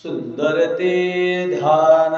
सुंदर ते ध्यान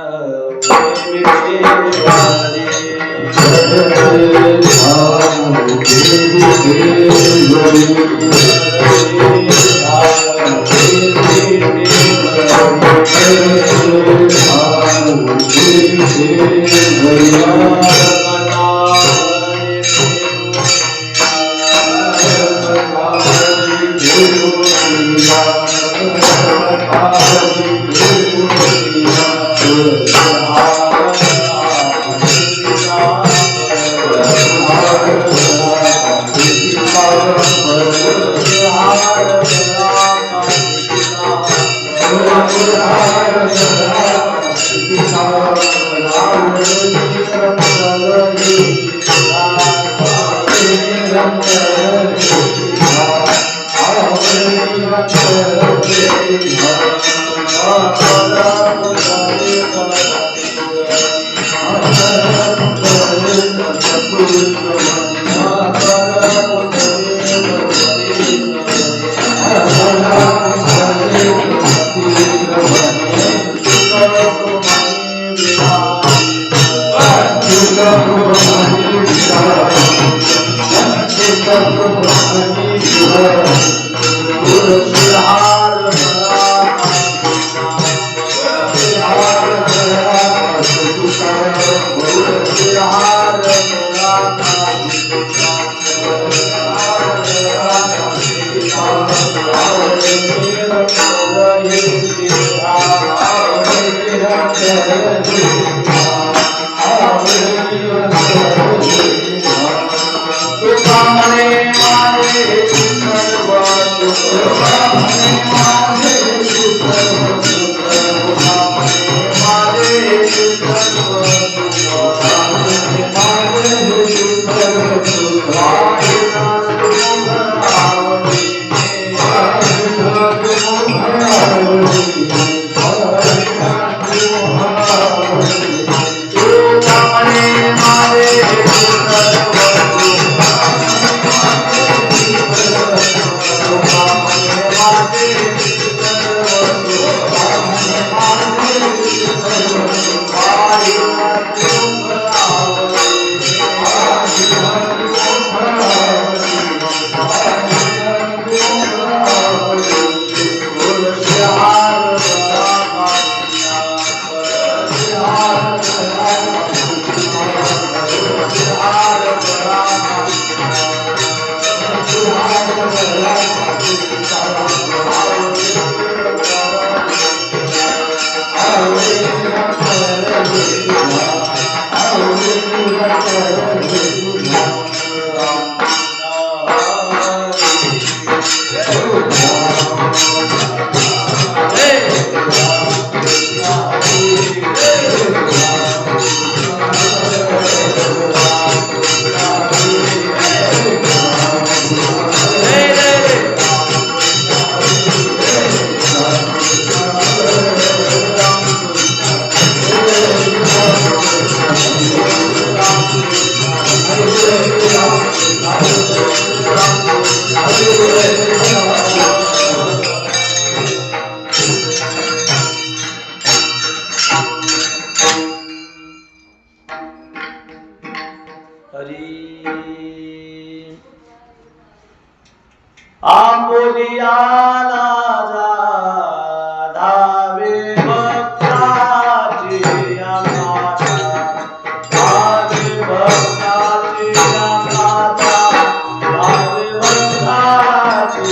Hare दियाला जा धावे भक्ताची माता धावे भक्ताची माता धावे भक्ताची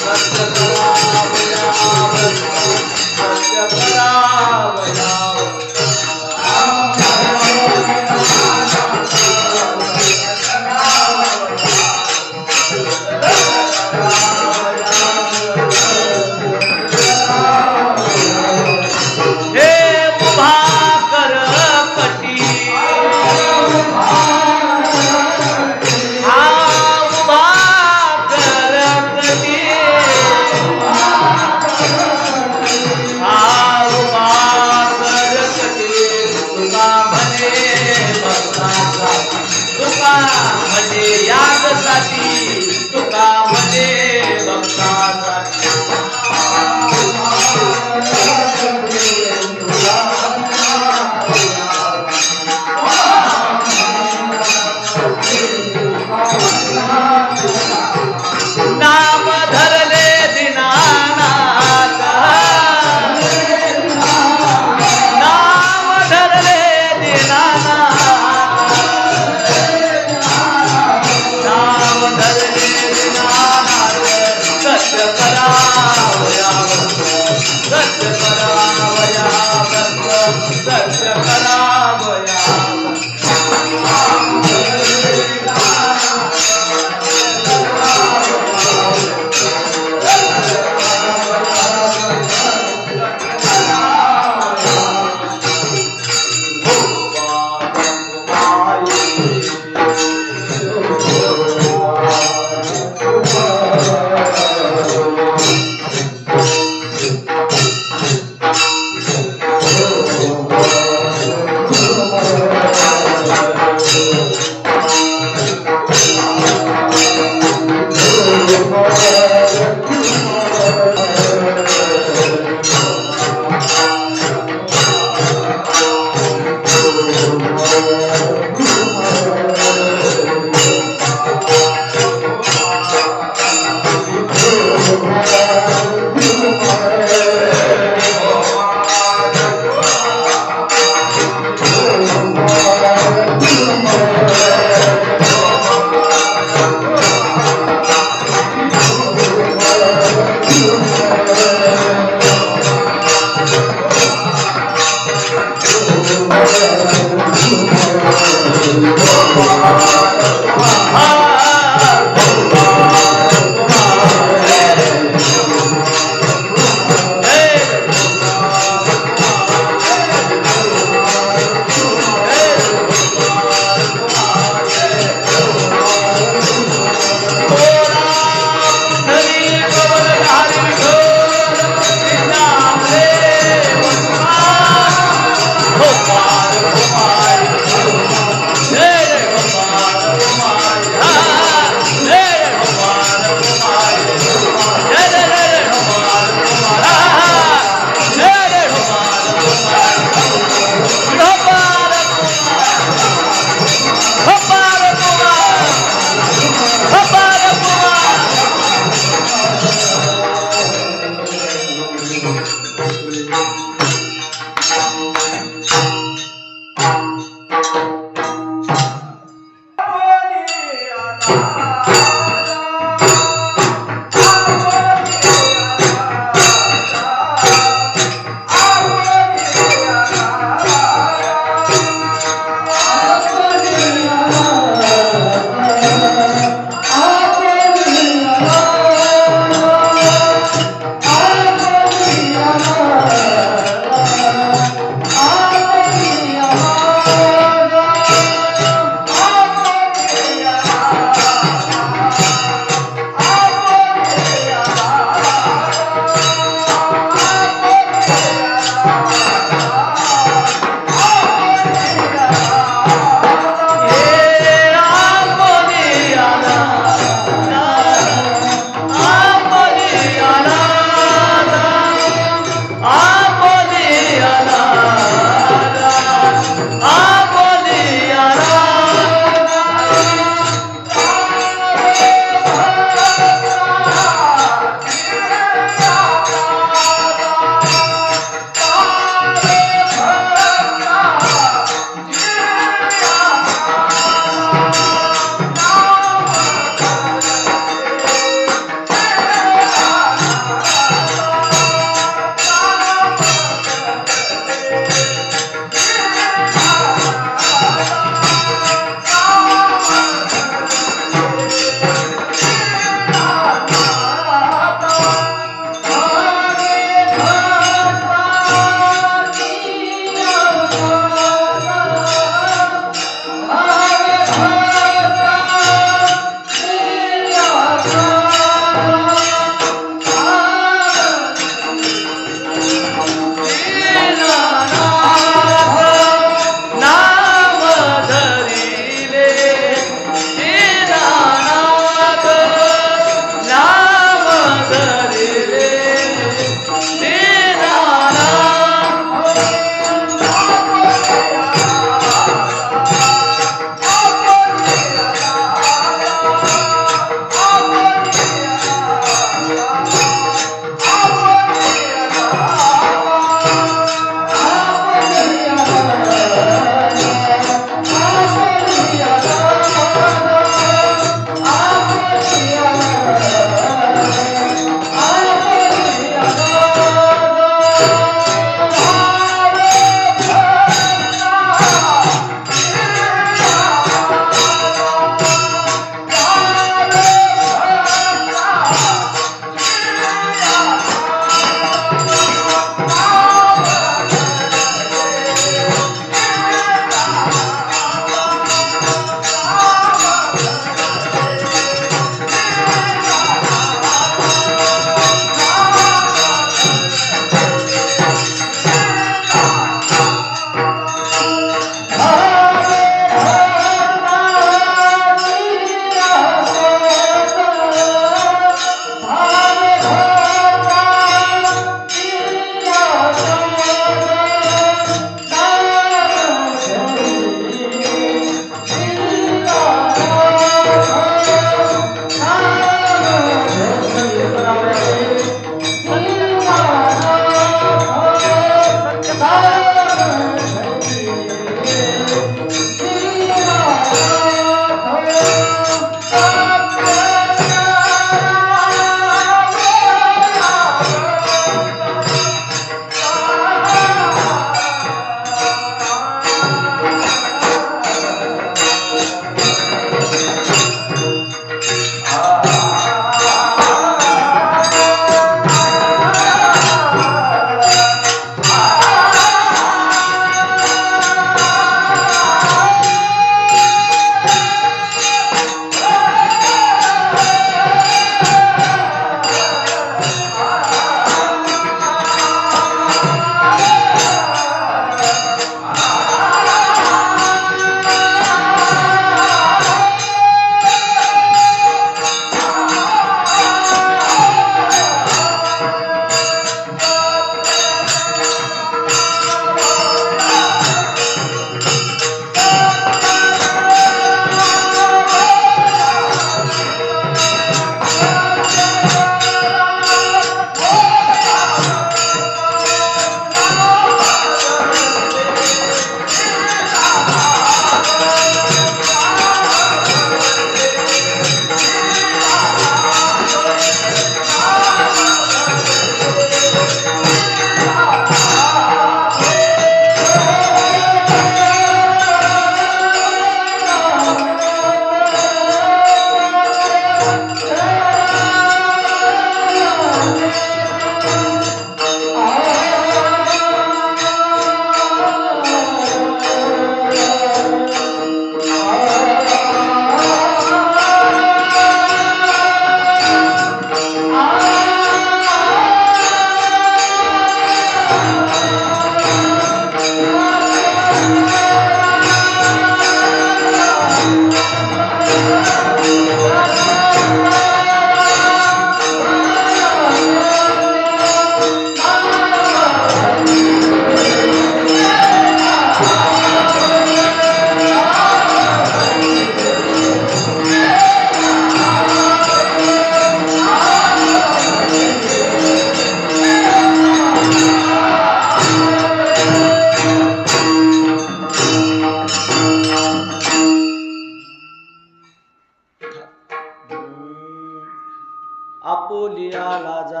आपोलिया लाजा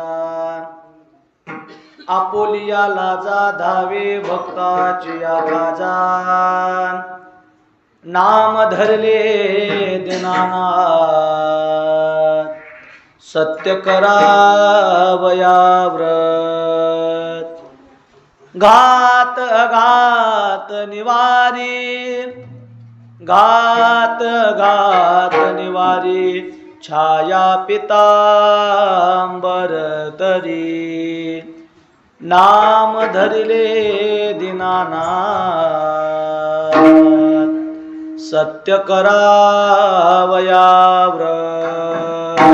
आपोलिया लाजा धावे भक्ताची आकाजा नाम धरले दीनानाथ सत्य करावया व्रत घात घात निवारी घात घात निवारी छाया पितांबर तरी नाम धरिले दीनानाथ सत्य करावया व्रत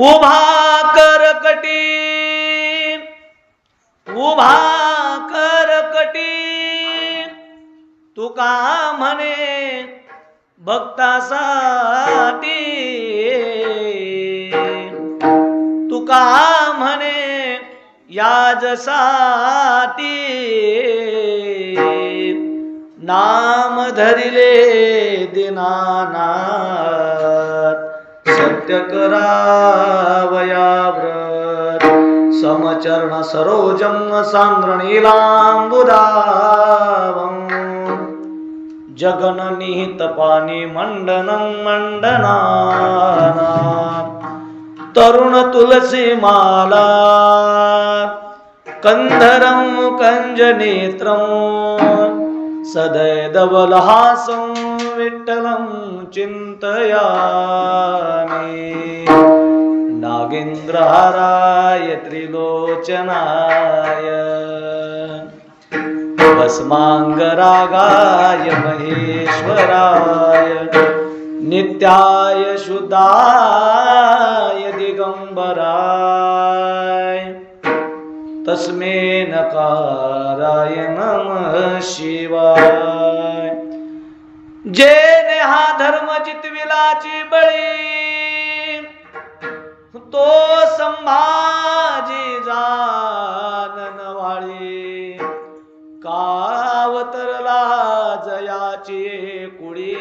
उभा करकटी उभा करकटी तुका म्हणे भक्तासाठी तुका म्हणे याजसाठी नाम धरिले दीनानाथ सत्य करावया व्रत समचरण सरोजम सांद्रणीलांबुदावम् जगननिहित पाणी मंडनं मंडनाना तरुण तुलसी माला कंधरं कंजनेत्रं सदैदवलहासं विठ्ठलं चिन्तयामि नागेन्द्रहाराय त्रिलोचनाय भस्मांगरागाय महेश्वराय नित्याय शुद्धाय दिगंबराय तस्मै नकाराय नमः शिवाय जेने हा धर्म जितविलाची बळी तो संभाजी जाननवाळी कावतरला जयाची कुळी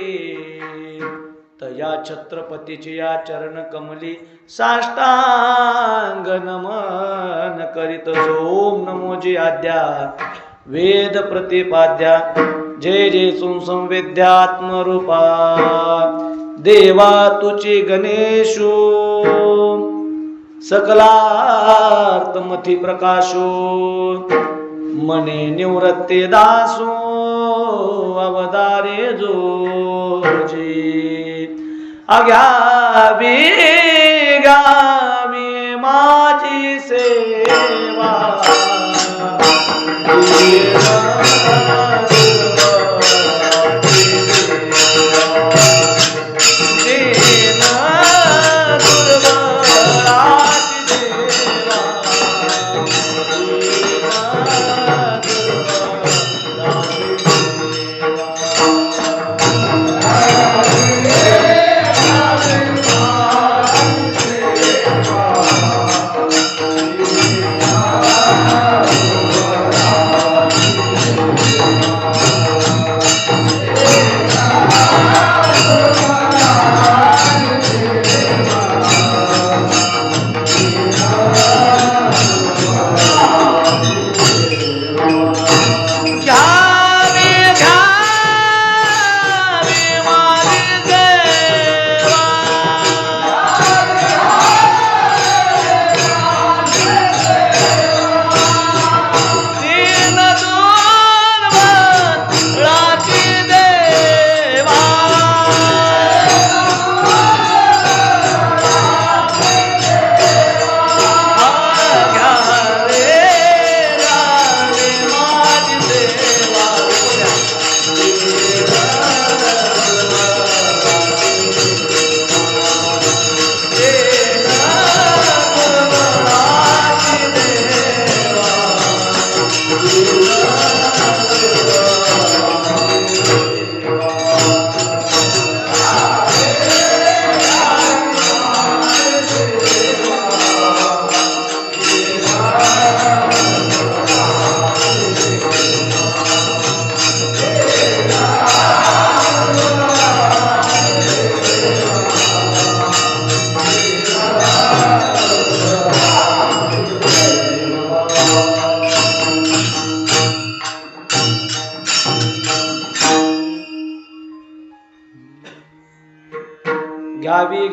तया छत्रपतीची या चरण कमली साष्टांग नमन करीत ओम नमोजी आद्या वेद प्रतिपाद्या जय जय संवेद्यात्मरूपा देवा तुची गणेशो सकलार्थमथी प्रकाशो मने निवृत्ती दासो अवतारे जोजी अघ्यावी गावी माझी सेवा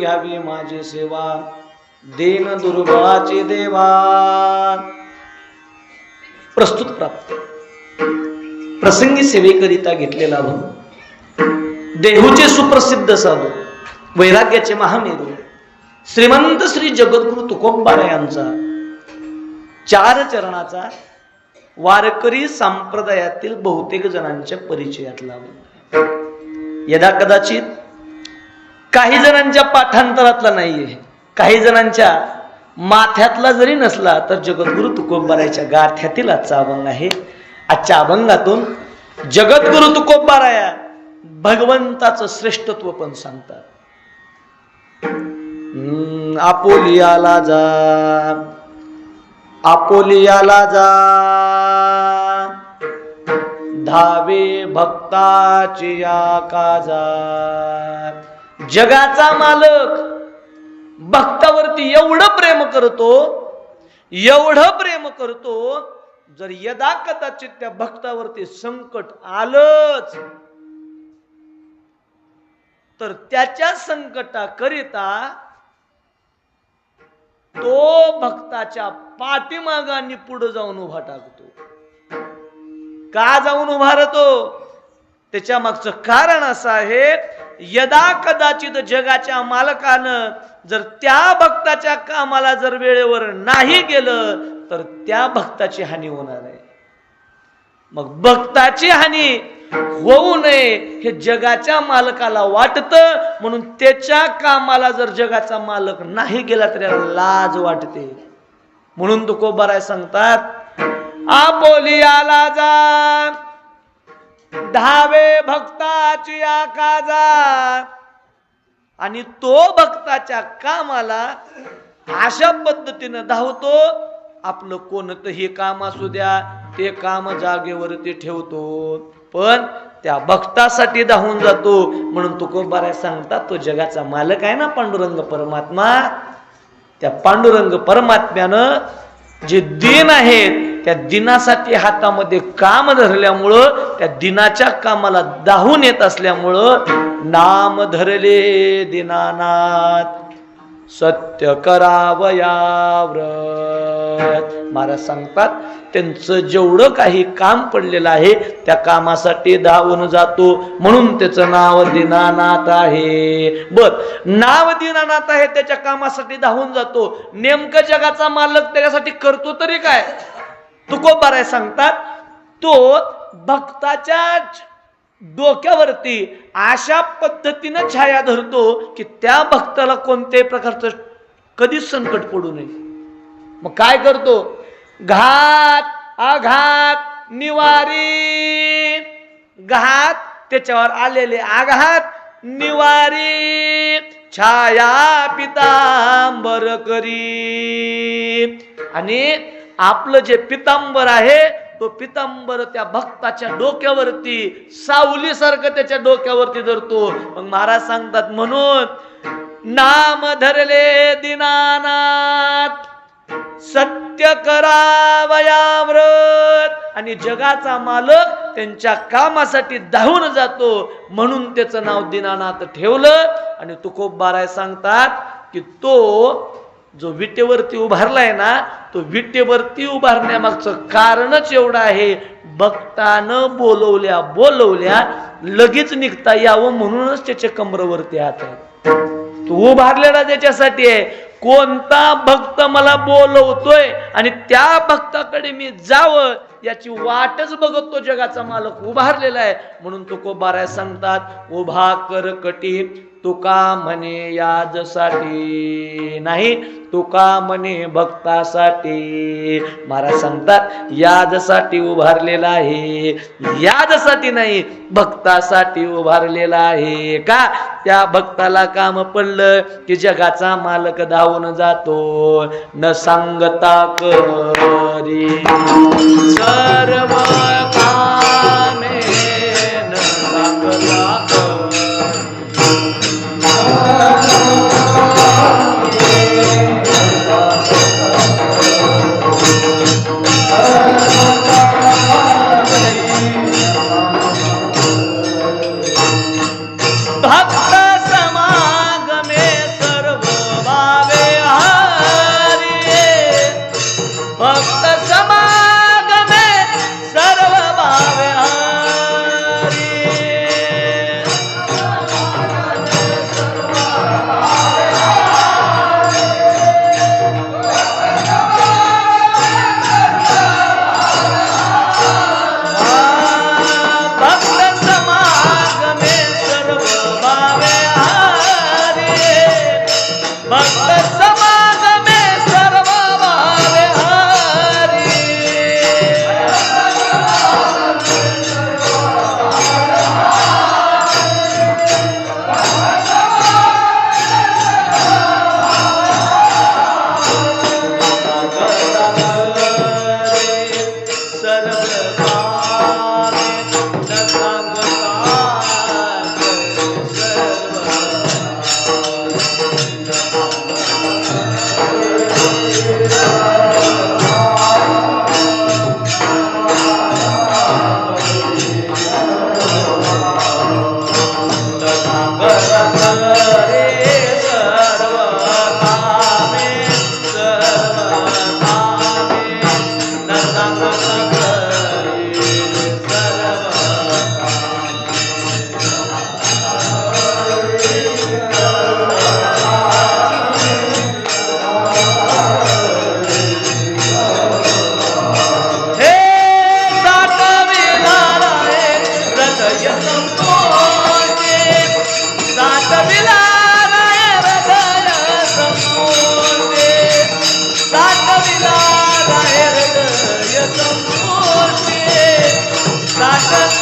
घ्यावी माझी सेवा, दीन दुर्बळाची देवा. प्रस्तुत प्राप्त प्रसंगी सेवेकरिता घेतलेला भाऊ, देहूचे सुप्रसिद्ध साधू, वैराग्याचे महामेरू, श्रीमंत श्री जगद्गुरु तुकोबाराय यांचा 4 चरणाचा वारकरी संप्रदायातील बहुतेक जणांच्या परिचयातला. यदा कदाचित काही जणांच्या पाठांतरातला नाहीये, काही जणांच्या माथ्यातला जरी नसला तर जगद्गुरु तुकोबारायच्या गाथ्यातील आजचा अभंग आहे. आजच्या अभंगातून जगद्गुरु तुकोबाराया भगवंताचं श्रेष्ठत्व पण सांगतात. आपोलियाला जा, आपोलियाला जा, धावे भक्ताची काजा. जगाचा मालक भक्तावरती एवढं प्रेम करतो, एवढं प्रेम करतो, जर यदा कदाचित त्या भक्तावरती संकट आलंच तर त्याच्या संकटाकरिता तो भक्ताच्या पाठीमागांनी पुढे जाऊन उभा टाकतो. का जाऊन उभा राहतो? त्याच्या मागचं कारण असं आहे, यदा कदाचित जगाच्या मालकानं जर त्या भक्ताच्या कामाला जर वेळेवर नाही गेलं तर त्या भक्ताची हानी होणार आहे. मग भक्ताची हानी होऊ नये हे जगाच्या मालकाला वाटतं, म्हणून त्याच्या कामाला जर जगाचा मालक नाही गेला तर त्याला लाज वाटते. म्हणून तुकोबाराय सांगतात, आपोलियाला जा, धावे भक्ताची काजा. आणि तो भक्ताच्या कामाला अशा पद्धतीनं धावतो, आपलं कोणतंही काम असू द्या ते काम जागेवरती ठेवतो, पण त्या भक्तासाठी धावून जातो. म्हणून तुकोबाराय सांगतात, तो जगाचा मालक आहे ना पांडुरंग परमात्मा, त्या पांडुरंग परमात्म्यानं जे दिन आहेत त्या दिनासाठी हातामध्ये काम धरल्यामुळं, त्या दिनाच्या कामाला धावून येत असल्यामुळं, नाम धरले दीनानाथ सत्य करावया व्रत. महाराज सांगतात, त्यांचं जेवढं काही काम पडलेलं आहे त्या कामासाठी धावून जातो, म्हणून त्याचं नाव दीनानाथ आहे. बर, नाव दीनानाथ आहे, त्याच्या कामासाठी धावून जातो. नेमकं जगाचा मालक त्याच्यासाठी करतो तरी काय? तुकोबाराय सांगतात, तो भक्ताच्या डोक्यावरती अशा पद्धतीनं छाया धरतो की त्या भक्ताला कोणत्याही प्रकारचं कधीच संकट पडू नये. मग काय करतो? घात आघात निवारी, घात त्याच्यावर आलेले आघात निवारी, छाया पितांबर करी. आणि आपलं जे पितांबर आहे तो पितांबर त्या भक्ताच्या डोक्यावरती सावलीसारखं त्याच्या डोक्यावरती धरतो. मग महाराज सांगतात, म्हणून नाम धरले दीनानाथ सत्य करावया व्रत. आणि जगाचा मालक त्यांच्या कामासाठी धावून जातो, म्हणून त्याचं नाव दीनानाथ ठेवलं. आणि तुकोबाराय सांगतात की तो जो विटेवरती उभारलाय ना, तो विटेवरती उभारण्यामागचं कारणच एवढं आहे, भक्तानं बोलवल्या बोलवल्या लगेच निघता यावं म्हणूनच त्याच्या कमरेवरती हात आहे. तो उभारलेला त्याच्यासाठी आहे. कोणता भक्त मला बोलवतोय आणि त्या भक्ताकडे मी जावं याची वाटच बघत तो जगाचा मालक उभारलेला आहे. म्हणून तुकोबाराय सांगतात, उभा कर कटी तुका म्हणे याजसाठी नाही, तुका म्हणे भक्तासाठी. महाराज सांगतात, याजसाठी उभारलेला आहे, याजसाठी नाही भक्तासाठी उभारलेला आहे. का? त्या भक्ताला काम पडलं की जगाचा मालक धावून जातो. न सांगता करी सर्व कामे, न सांगता भक्त समागमे सर्व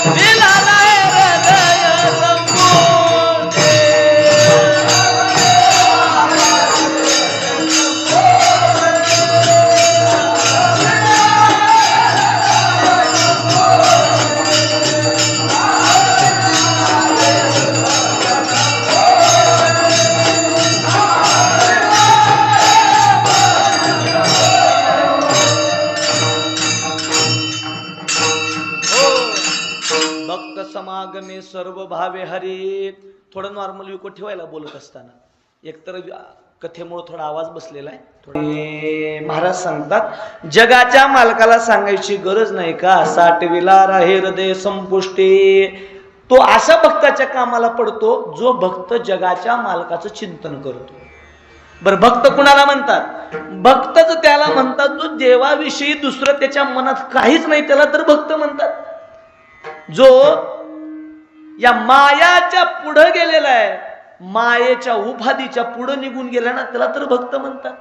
विलालाय हृदय संपुष्टी. भक्त समागमे सर्व भावे हरी. थोडं नॉर्मल विको ठेवायला बोलत असताना एकतर कथेमुळे थोडा आवाज बसलेला आहे. महाराज सांगतात जगाच्या मालकाला सांगायची गरज नाही का, साठविला राहे हृदय संपुष्टी. तो अशा भक्ताच्या कामाला पडतो जो भक्त जगाच्या मालकाचं चिंतन करतो. बर भक्त कुणाला म्हणतात? भक्तच त्याला म्हणतात जो देवाविषयी दुसरं त्याच्या मनात काहीच नाही त्याला तर भक्त म्हणतात. जो या मायाच्या पुढे गेलेला आहे, मायेच्या उपाधीच्या पुढे निघून गेला ना त्याला तर भक्त म्हणतात.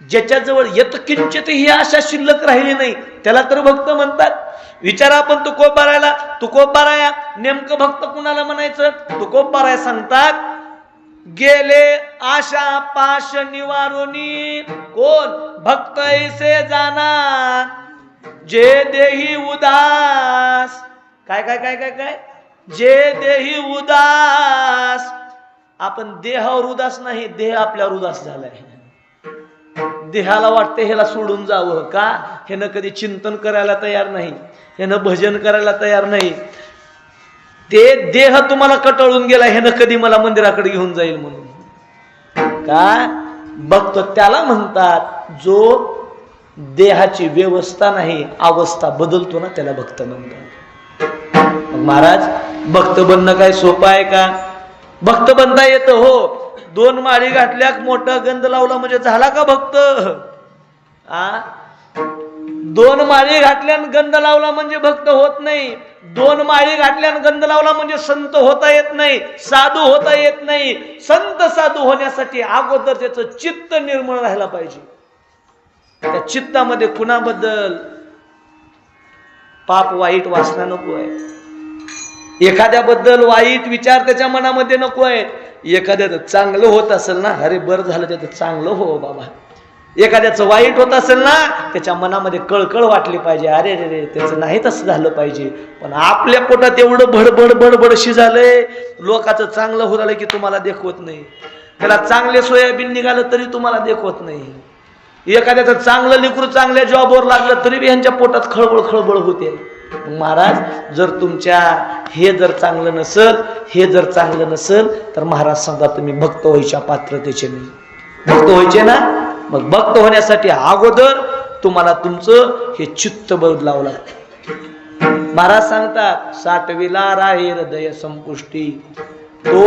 ज्याच्याजवळ यत्किंचित ही आशा शिल्लक राहिली नाही त्याला तर भक्त म्हणतात. विचारा आपण तुकोबारायला, तुकोबाराया नेमकं भक्त कुणाला म्हणायचं? तुकोबाराय सांगतात गेले आशा पाश निवारोनी. कोण? भक्त ऐसे जाणार जे देही उदास. काय काय काय काय काय? जे देही उदास. आपण देहावर उदास नाही, देह आपल्यावर उदास झालाय. देहाला वाटते ह्याला सोडून जावं का, ह्यानं कधी चिंतन करायला तयार नाही, ह्यानं भजन करायला तयार नाही. ते देह तुम्हाला कटाळून गेला, ह्यानं कधी मला मंदिराकडे घेऊन जाईल म्हणून. का? भक्त त्याला म्हणतात जो देहाची व्यवस्था नाही अवस्था बदलतो ना त्याला भक्त म्हणतात. महाराज भक्त बनणं काय सोपं आहे का? भक्त बनता येतं हो. 2 माळी घातल्या मोठा गंध लावला म्हणजे झाला का भक्त? 2 माळी घातल्यान गंध लावला म्हणजे भक्त होत नाही. 2 माळी घातल्यान गंध लावला म्हणजे संत होता येत नाही, साधू होता येत नाही. संत साधू होण्यासाठी अगोदर त्याचं चित्त निर्मळ राहायला पाहिजे. त्या चित्तामध्ये कुणाबद्दल पाप वाईट वासना नको आहे. एखाद्याबद्दल वाईट विचार त्याच्या मनामध्ये नको आहे. एखाद्याचं चांगलं होत असेल ना, अरे बरं झालं त्याचं चांगलं हो बाबा. एखाद्याचं वाईट होत असेल ना त्याच्या मनामध्ये कळकळ वाटली पाहिजे, अरे रे रे त्याचं नाही तसं झालं पाहिजे. पण आपल्या पोटात एवढं भडबड बडबडशी झालंय, लोकांचं चांगलं होत आलं की तुम्हाला देखवत नाही. त्याला चांगले सोयाबीन निघालं तरी तुम्हाला देखवत नाही. एखाद्याचं चांगलं लेकरू चांगल्या जॉबवर लागलं तरी ह्यांच्या पोटात खळबळ खळबळ होते. महाराज जर तुमच्या हे जर चांगलं नसल, हे जर चांगलं नसल तर महाराज सांगतात तुम्ही भक्त व्हायच्या पात्रतेचे नाही. भक्त व्हायचे ना, मग भक्त होण्यासाठी अगोदर तुम्हाला तुमचं हे चित्त बदलावं लागतं. महाराज सांगतात साठविला राहे हृदय संपुष्टी. तो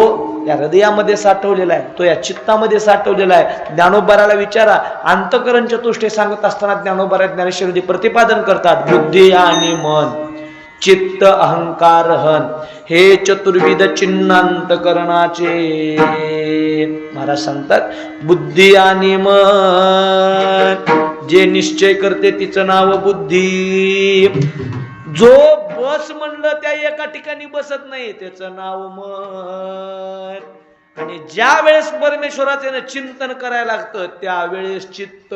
या हृदयामध्ये साठवलेला आहे, तो या चित्तामध्ये साठवलेला आहे. ज्ञानोबाराला विचारा, अंतकरण चतुष्टय सांगत असताना ज्ञानोबारा ज्ञानेश्वरी प्रतिपादन करतात बुद्धी आणि मन चित्त अहंकार हन हे चतुर्विध चिन्हांतकरणाचे. महाराज सांगतात बुद्धी आणि मन जे निश्चय करते तिचं नाव बुद्धी. जो बस म्हणलं त्या एका ठिकाणी बसत नाही त्याचं नाव मन. आणि ज्या वेळेस परमेश्वराचे चिंतन करायला लागतं त्यावेळेस चित्त.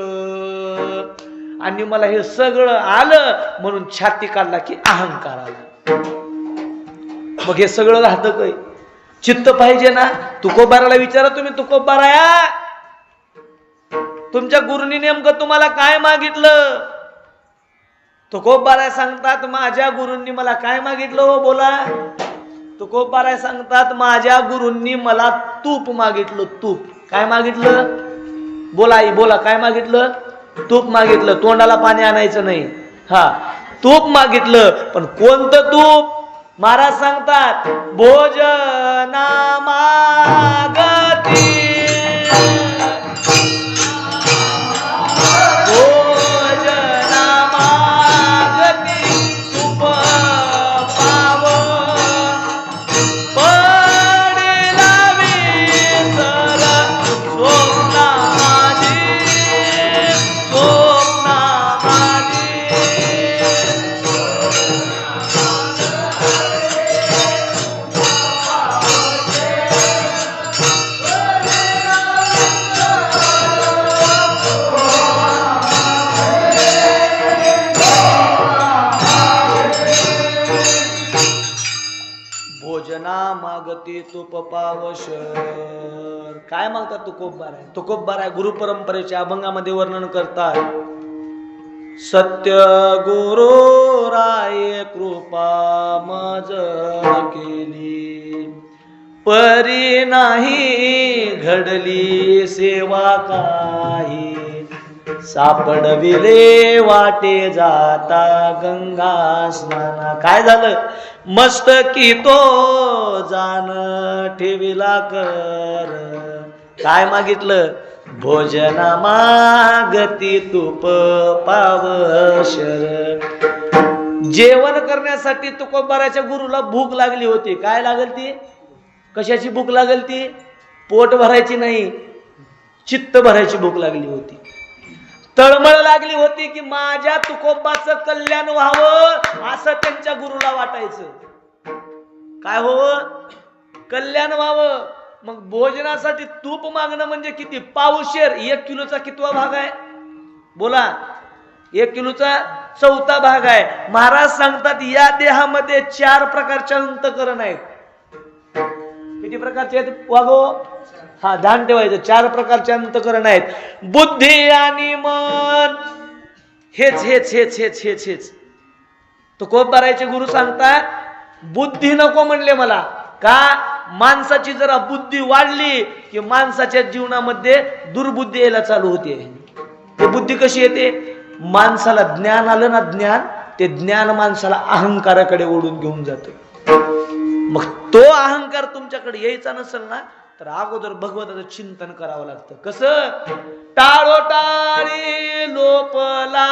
आणि मला हे सगळं आलं म्हणून छाती काढला की अहंकार आला. मग हे सगळं राहतं काय? चित्त पाहिजे ना. तुकोबाराला विचारा तुम्ही, तुकोबाराया तुमच्या गुरुनी नेमकं तुम्हाला काय मागितलं? तुकोबाराय सांगतात माझ्या गुरूंनी मला काय मागितलं हो बोला. तुकोबाराय सांगतात माझ्या गुरूंनी मला तूप मागितलं. तूप काय मागितलं? बोला आई बोला, काय मागितलं? तूप मागितलं. तोंडाला पाणी आणायचं नाही. तूप मागितलं. पण कोणतं तूप? महाराज सांगतात भोजना मागती मागती तुप पावशर. काय मागतात? तुकोबबार आहे. तुकोबबार आहे गुरु परंपरेच्या अभंगामध्ये वर्णन करतात. सत्य गुरु राये कृपा मज केली, परी नाही घडली सेवा काही, सापडविले वाटे जाता गंगा स्नाना. काय झालं? मस्तकी तो जाण ठेविला कर. काय मागितलं? भोजना मागती तूप पावशर. जेवण करण्यासाठी तुकोबाराच्या गुरुला भूक लागली होती. काय लागल ती? कशाची भूक लागल ती? पोट भरायची नाही, चित्त भरायची भूक लागली होती. तळमळ लागली होती की माझ्या तुकोबाचं कल्याण व्हावं असं त्यांच्या गुरुला वाटायचं. काय व्हावं? कल्याण व्हावं. मग भोजनासाठी तूप मागणं म्हणजे किती? पावशेर. 1 किलोचा कितवा भाग आहे? बोला. 1 किलोचा 4था भाग आहे. महाराज सांगतात या देहामध्ये 4 प्रकारचे अंतःकरण आहेत. किती प्रकारचे आहेत वागो? हा, ध्यान ठेवायचं. 4 प्रकारचे अंतःकरण आहेत. बुद्धी आणि मन. हेच हेच हेच हेच हेच हेच तुकोबाराचे गुरु सांगतात बुद्धी नको म्हणले मला. का? माणसाची जरा बुद्धी वाढली की माणसाच्या जीवनामध्ये दुर्बुद्धी यायला चालू होते. ते बुद्धी कशी येते? माणसाला ज्ञान आलं ना, ज्ञान, ते ज्ञान माणसाला अहंकाराकडे ओढून घेऊन जातं. मग तो अहंकार तुमच्याकडे यायचा नसेल ना तर अगोदर भगवंताचं चिंतन करावं लागतं. कसं? टाळोटाळी लोपला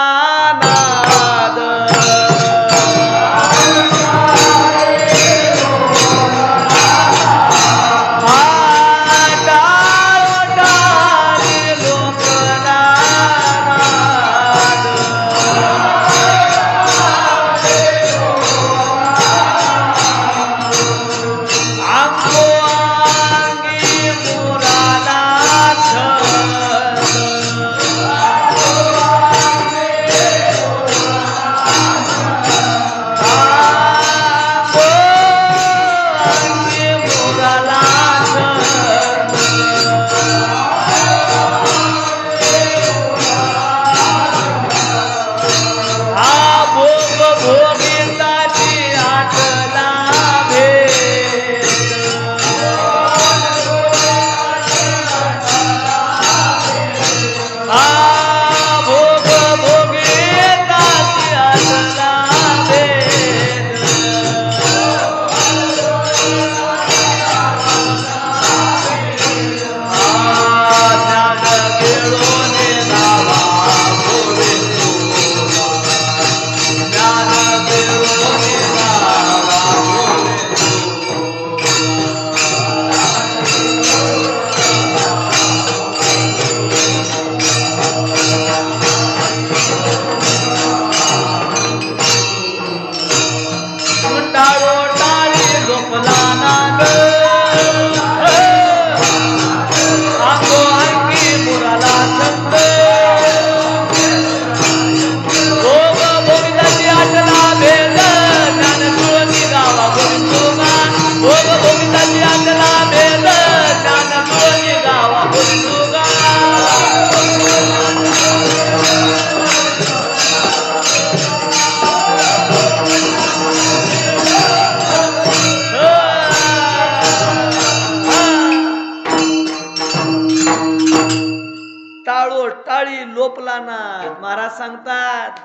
नाद, महाराज सांगतात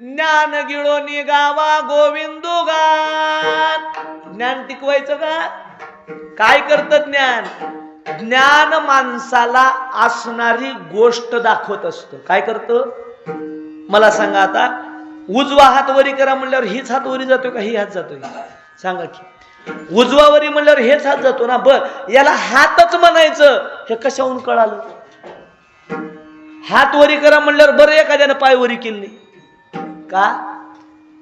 ज्ञान गिळो निगावा गोविंदो गान. ज्ञान टिकवायचं का? काय करतं ज्ञान? ज्ञान माणसाला असणारी गोष्ट दाखवत असतं. काय करतं? मला सांगा आता, उजवा हात वरी करा म्हणल्यावर हीच हात वरी जातोय का ही हात जातोय? सांगा की. उजवा वरी म्हणल्यावर हेच हात जातो ना. बर, याला हातच म्हणायचं हे कशाहून कळालं? हात वरी करा म्हणल्यावर बरं एखाद्यानं पाय वरी केली का?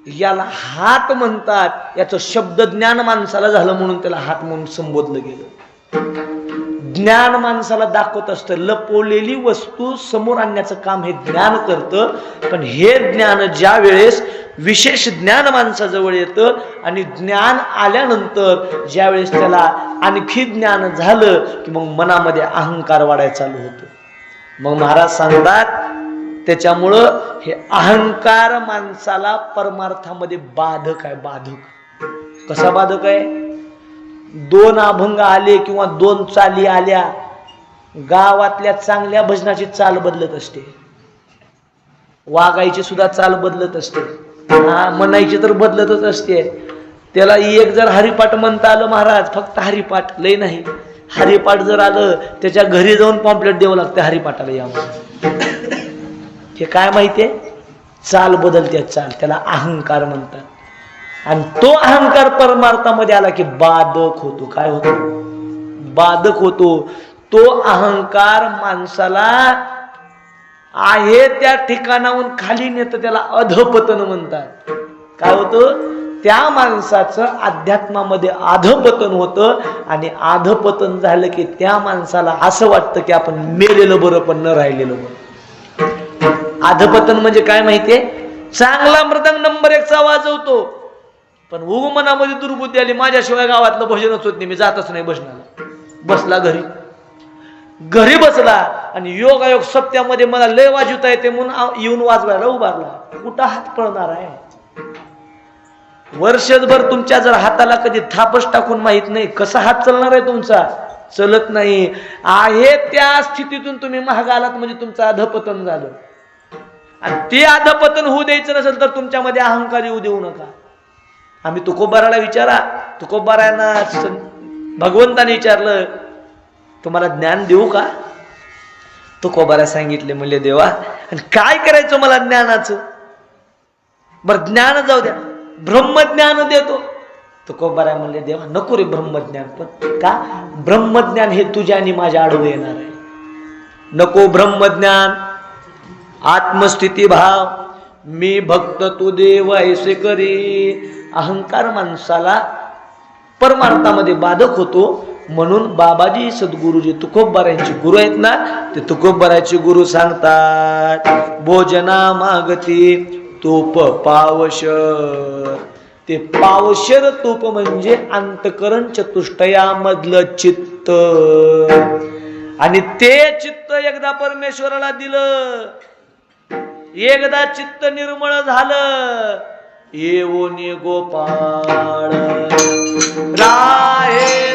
याला हात म्हणतात. याचं शब्द ज्ञान माणसाला झालं म्हणून त्याला हात म्हणून संबोधलं गेलं. ज्ञान माणसाला दाखवत असतं. लपवलेली वस्तू समोर आणण्याचं काम हे ज्ञान करतं. पण हे ज्ञान ज्या वेळेस विशेष ज्ञान माणसाजवळ येतं आणि ज्ञान आल्यानंतर ज्यावेळेस त्याला आणखी ज्ञान झालं की मग मनामध्ये अहंकार वाढायला चालू होतो. मग महाराज सांगतात त्याच्यामुळं हे अहंकार माणसाला परमार्थामध्ये बाधक आहे. बाधक कसा बाधक आहे? 2 अभंग आले किंवा 2 चाली आल्या, गावातल्या चांगल्या भजनाची चाल बदलत असते, वागायची सुद्धा चाल बदलत असते, म्हणायची तर बदलतच असते. त्याला एक जर हरिपाठ म्हणता आलं महाराज, फक्त हरिपाठ, लय नाही, हरिपाठ जर आलं त्याच्या घरी जाऊन पॉम्पलेट द्यावं लागतं हरिपाठाला यावं. हे काय माहितीये? चाल बदलते चाल, त्याला अहंकार म्हणतात. आणि तो अहंकार परमार्थामध्ये आला की बाधक होतो. काय होतो? बाधक होतो. तो अहंकार माणसाला आहे त्या ठिकाणाहून खाली नेतं, त्याला अधपतन म्हणतात. काय होतं? त्या माणसाचं अध्यात्मामध्ये अधपतन होतं आणि अधपतन झालं की त्या माणसाला असं वाटतं की आपण मेलेलं बरं पण न राहिलेलं बरं. अधपतन म्हणजे काय माहितीये? चांगला मृदंग नंबर 1चा वाजवतो पण मनामध्ये दुर्बुद्धी आली, माझ्याशिवाय गावातलं भजनच होत नाही, मी जातच नाही भजनाला. बसला घरी बसला आणि योगायोग सप्त्यामध्ये मला लय वाजवता येते म्हणून येऊन वाजवायला उभारला. कुठं हात पळणार आहे? वर्षभर तुमच्या जर हाताला कधी थापच टाकून माहित नाही, कसा हात चालणार आहे तुमचा? चलत नाही. आहे त्या स्थितीतून तुम्ही महाग आलात म्हणजे तुमचं अधपतन झालं. आणि ते अधपतन होऊ द्यायचं नसेल तर तुमच्यामध्ये अहंकार येऊ देऊ नका. आम्ही तुकोबाराला विचारा, तुकोबारांना भगवंताने विचारलं तुम्हाला ज्ञान देऊ का? तुकोबारा सांगितले, म्हणले देवा आणि काय करायचं मला ज्ञानाचं? बरं ज्ञान जाऊ द्या, ब्रह्मज्ञान देतो. तुकोबारा म्हणले देवा नको रे ब्रह्मज्ञान. पण का? ब्रह्मज्ञान हे तुझ्या आणि माझ्या आडवं येणार आहे. नको ब्रह्मज्ञान. आत्मस्थिती भाव, मी भक्त तू देव ऐसे करी. अहंकार माणसाला परमार्थामध्ये बाधक होतो. म्हणून बाबाजी सद्गुरुजी तुकोबारांचे गुरु आहेत ना, ते तुकोबाराचे गुरु सांगतात भोजना मागती तूप पावशर. ते पावशर तूप म्हणजे अंतकरण चतुष्टयामधलं चित्त. आणि ते चित्त एकदा परमेश्वराला दिलं, एकदा चित्त निर्मळ झालं, येवोनी गोपाळ राहे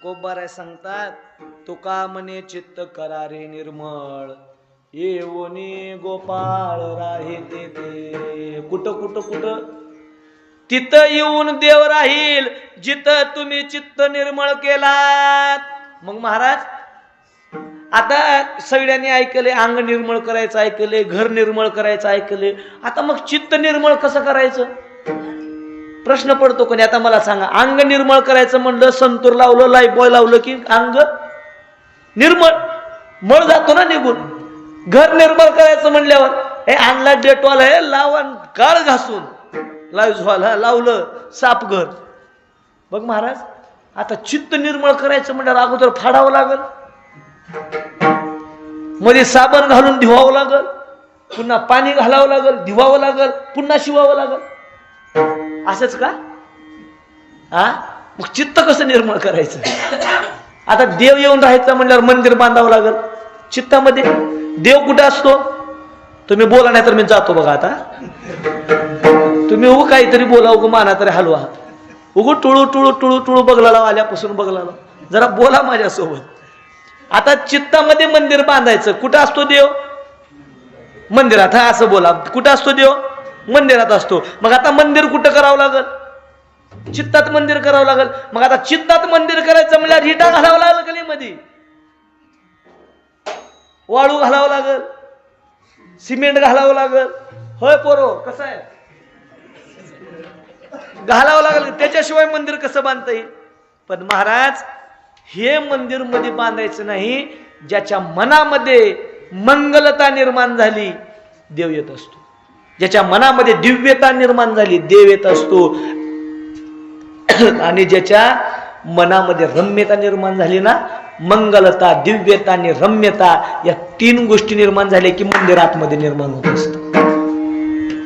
तुकोबाराय सांगतात, तुका म्हणे चित्त करारे निर्मळ, येऊनी गोपाळ राहे ते. कुठं कुठं कुठं? तिथं येऊन देव राहील जिथं तुम्ही चित्त निर्मळ केलात. मग महाराज आता सगळ्यांनी ऐकले, अंग निर्मळ करायचं ऐकले, घर निर्मळ करायचं ऐकले, आता मग चित्त निर्मळ कसं करायचं प्रश्न पडतो. कोणी आता मला सांगा, अंग निर्मळ करायचं म्हणलं, संतूर लावलं, लाईफबॉय लावलं की अंग निर्मळ, मळ जातो ना निघून. घर निर्मळ करायचं म्हणल्यावर हे आणला डेटॉल आहे लावून काळ घासून लाईव्ह लावलं साप घर. बघ महाराज, आता चित्त निर्मळ करायचं म्हणल्यावर अगोदर फाडावं लागल, मध्ये साबण घालून धुवावं लागल, पुन्हा पाणी घालावं लागल, धुवावं लागल, पुन्हा शिवावं लागल. असंच का? मग चित्त कसं निर्मळ करायचं? आता देव येऊन राहायचं म्हणल्यावर मंदिर बांधावं लागल. चित्तामध्ये देव कुठे असतो? तुम्ही बोला नाही तर मी जातो बघा. आता तुम्ही उगू काहीतरी बोला, उगू माना तरी हलवा, उगू टुळू टुळू टुळू टुळू बघला आल्यापासून बघला, जरा बोला माझ्यासोबत. आता चित्तामध्ये मंदिर बांधायचं, कुठं असतो देव? मंदिरात. हा असं बोला, कुठं असतो देव? मंदिरात असतो. मग आता मंदिर कुठं करावं लागल? चित्तात मंदिर करावं लागल. मग आता चित्तात मंदिर करायचं म्हणजे रिटा घालावं लागल का नाही? मध्ये वाळू घालावं लागल, सिमेंट घालावं लागल. होय पोरो, कसं आहे? घालावं लागल, त्याच्याशिवाय मंदिर कसं बांधता येईल? पण महाराज, हे मंदिर मध्ये बांधायचं नाही, ज्याच्या मनामध्ये मंगलता निर्माण झाली देव येत असतो. ज्याच्या मनामध्ये दिव्यता निर्माण झाली देव येत असतो. आणि ज्याच्या मनामध्ये रम्यता निर्माण झाली ना, मंगलता, दिव्यता आणि रम्यता, या तीन गोष्टी निर्माण झाल्या की मंदिर आतमध्ये निर्माण होत असत.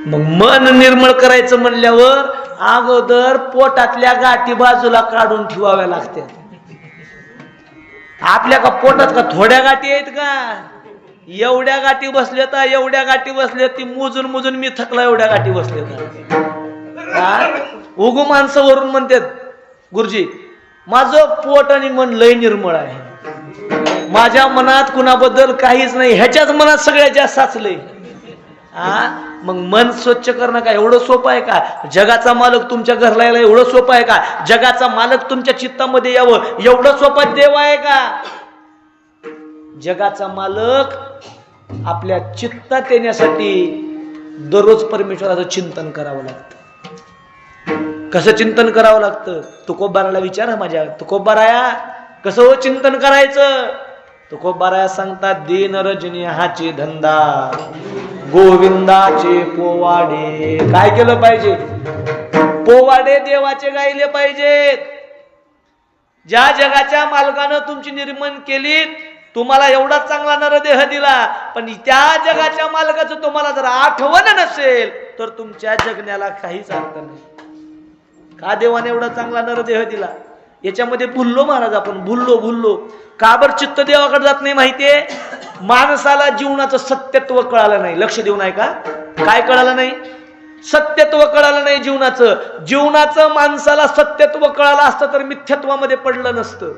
मग मन निर्मळ करायचं म्हणल्यावर अगोदर पोटातल्या गाठी बाजूला काढून ठेवाव्या लागतात. आपल्या का पोटात का थोड्या गाठी आहेत का? एवढ्या गाठी बसल्या तर एवढ्या गाठी बसल्या, ती मोजून मोजून मी थकला, एवढ्या गाठी बसल्या. उगू माणसं वरून म्हणतात, गुरुजी माझं पोट आणि मन लय निर्मळ आहे, माझ्या मनात कुणाबद्दल काहीच नाही, ह्याच्याच मनात सगळ्यात जास्त साचलंय. मग मन स्वच्छ करणं काय एवढं सोपं आहे का? जगाचा मालक तुमच्या घरला यायला एवढं सोपं आहे का? जगाचा मालक तुमच्या चित्तामध्ये यावं एवढं सोपं देव आहे का? जगाचा मालक आपल्या चित्तात येण्यासाठी दररोज परमेश्वराचं चिंतन करावं लागतं. कसं चिंतन करावं लागतं? तुकोबाराला विचारा माझ्या, तुकोबाराया कसं हो चिंतन करायचं? तुकोबाराया सांगतात, दीन रजनी हाची धंदा, गोविंदाचे पोवाडे. काय केलं पाहिजे? पोवाडे देवाचे गायले पाहिजेत. ज्या जगाच्या मालकानं तुमची निर्माण केली, तुम्हाला एवढा चांगला नरदेह दिला, पण त्या जगाच्या मालकाचं तुम्हाला जर आठवण नसेल तर तुमच्या जगण्याला काहीच अर्थ नाही. का देवाने एवढा चांगला नरदेह दिला? याच्यामध्ये भुललो महाराज, आपण भुललो. का बर चित्त देवाकडे जात नाही माहितीये? माणसाला जीवनाचं सत्यत्व कळालं नाही. लक्ष देऊ नाही का? काय कळालं नाही? सत्यत्व कळालं नाही जीवनाचं. माणसाला सत्यत्व कळालं असतं तर मिथ्यत्वामध्ये पडलं नसतं.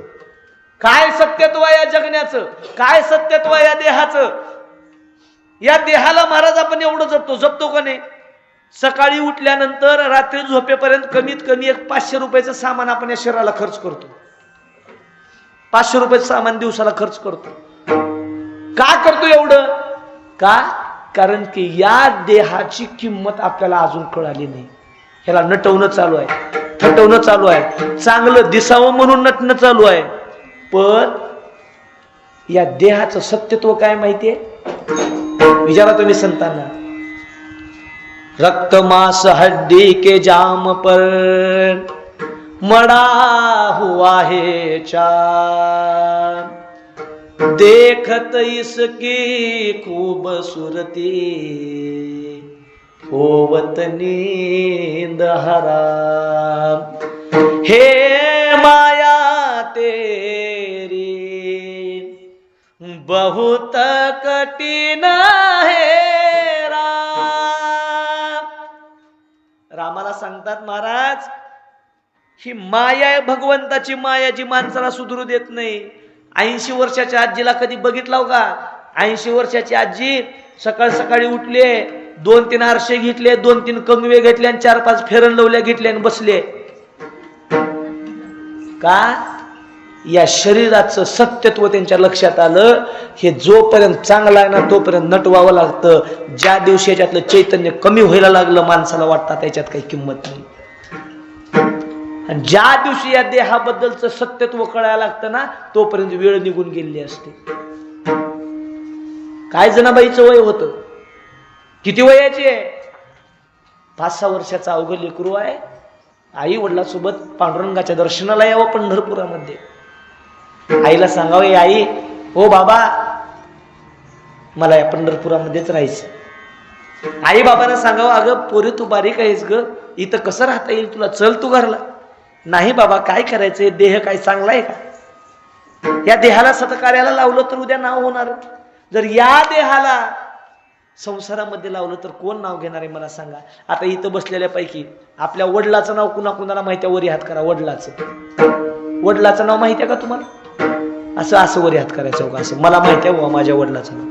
काय सत्यत्व या जगण्याचं? काय सत्यत्व या देहाचं? या देहाला महाराज आपण एवढं जपतो का नाही? सकाळी उठल्यानंतर रात्री झोपेपर्यंत कमीत कमी एक 500 रुपयाचं सामान आपण या शरीराला खर्च करतो. 500 रुपयाचं सामान दिवसाला खर्च करतो. का करतो एवढं? का? कारण की या देहाची किंमत आपल्याला अजून कळाली नाही. ह्याला नटवणं चालू आहे, थटवणं चालू आहे, चांगलं दिसावं म्हणून नटणं चालू आहे. पण या देहाचं सत्यत्व काय माहितीये? विचारा तुम्ही संतांना. रक्त मांस हड्डी के जाम पर मड़ा हुआ है चांद, देखत इसकी खूबसूरती होवत नींद हराम. हे माया तेरी बहुत कठिन है राम. रामाला सांगतात महाराज, ही माया आहे, भगवंताची माया, जी माणसाला सुधरू देत नाही. 80 वर्षाच्या आजीला कधी बघितलं का? 80 वर्षाची आजी सकाळ सकाळी उठले, 2-3 आरसे घेतले, 2-3 कंगवे घेतले आणि 4-5 फेरन लवल्या घेतले आणि बसले. का? या शरीराचं सत्यत्व त्यांच्या लक्षात आलं. हे जोपर्यंत चांगला आहे ना तोपर्यंत नटवावं लागतं. ज्या दिवशी याच्यातलं चैतन्य कमी व्हायला लागलं माणसाला वाटतं त्याच्यात काही किंमत नाही. आणि ज्या दिवशी या देहाबद्दलचं सत्यत्व कळायला लागतं ना तोपर्यंत वेळ निघून गेलेली असते. काय जनाबाईचं वय होतं? किती वयाची आहे? 5-6 वर्षाचा अवघड लेकरू आहे. आई वडिलांसोबत पांडुरंगाच्या दर्शनाला यावं पंढरपुरामध्ये. आईला सांगावं, आई हो बाबा मला या पंढरपुरामध्येच राहायचं. आई बाबांना सांगावं, अगं पोरी तू बारीक आहेस ग, इथं कसं राहता येईल तुला, चल तू घरला. नाही बाबा काय करायचंय, देह काय चांगला आहे का? या देहाला सत्कार्याला लावलं तर उद्या नाव होणार. जर या देहाला संसारामध्ये लावलं तर कोण नाव घेणार आहे मला सांगा. आता इथं बसलेल्या पैकी आपल्या वडिलाचं नाव कुणाकुणाला माहिती आहे? वरी हात करा. वडिलाचं नाव माहिती आहे का तुम्हाला? असं वरी हात करायचं का? असं मला माहिती आहे माझ्या वडिलाचं नाव.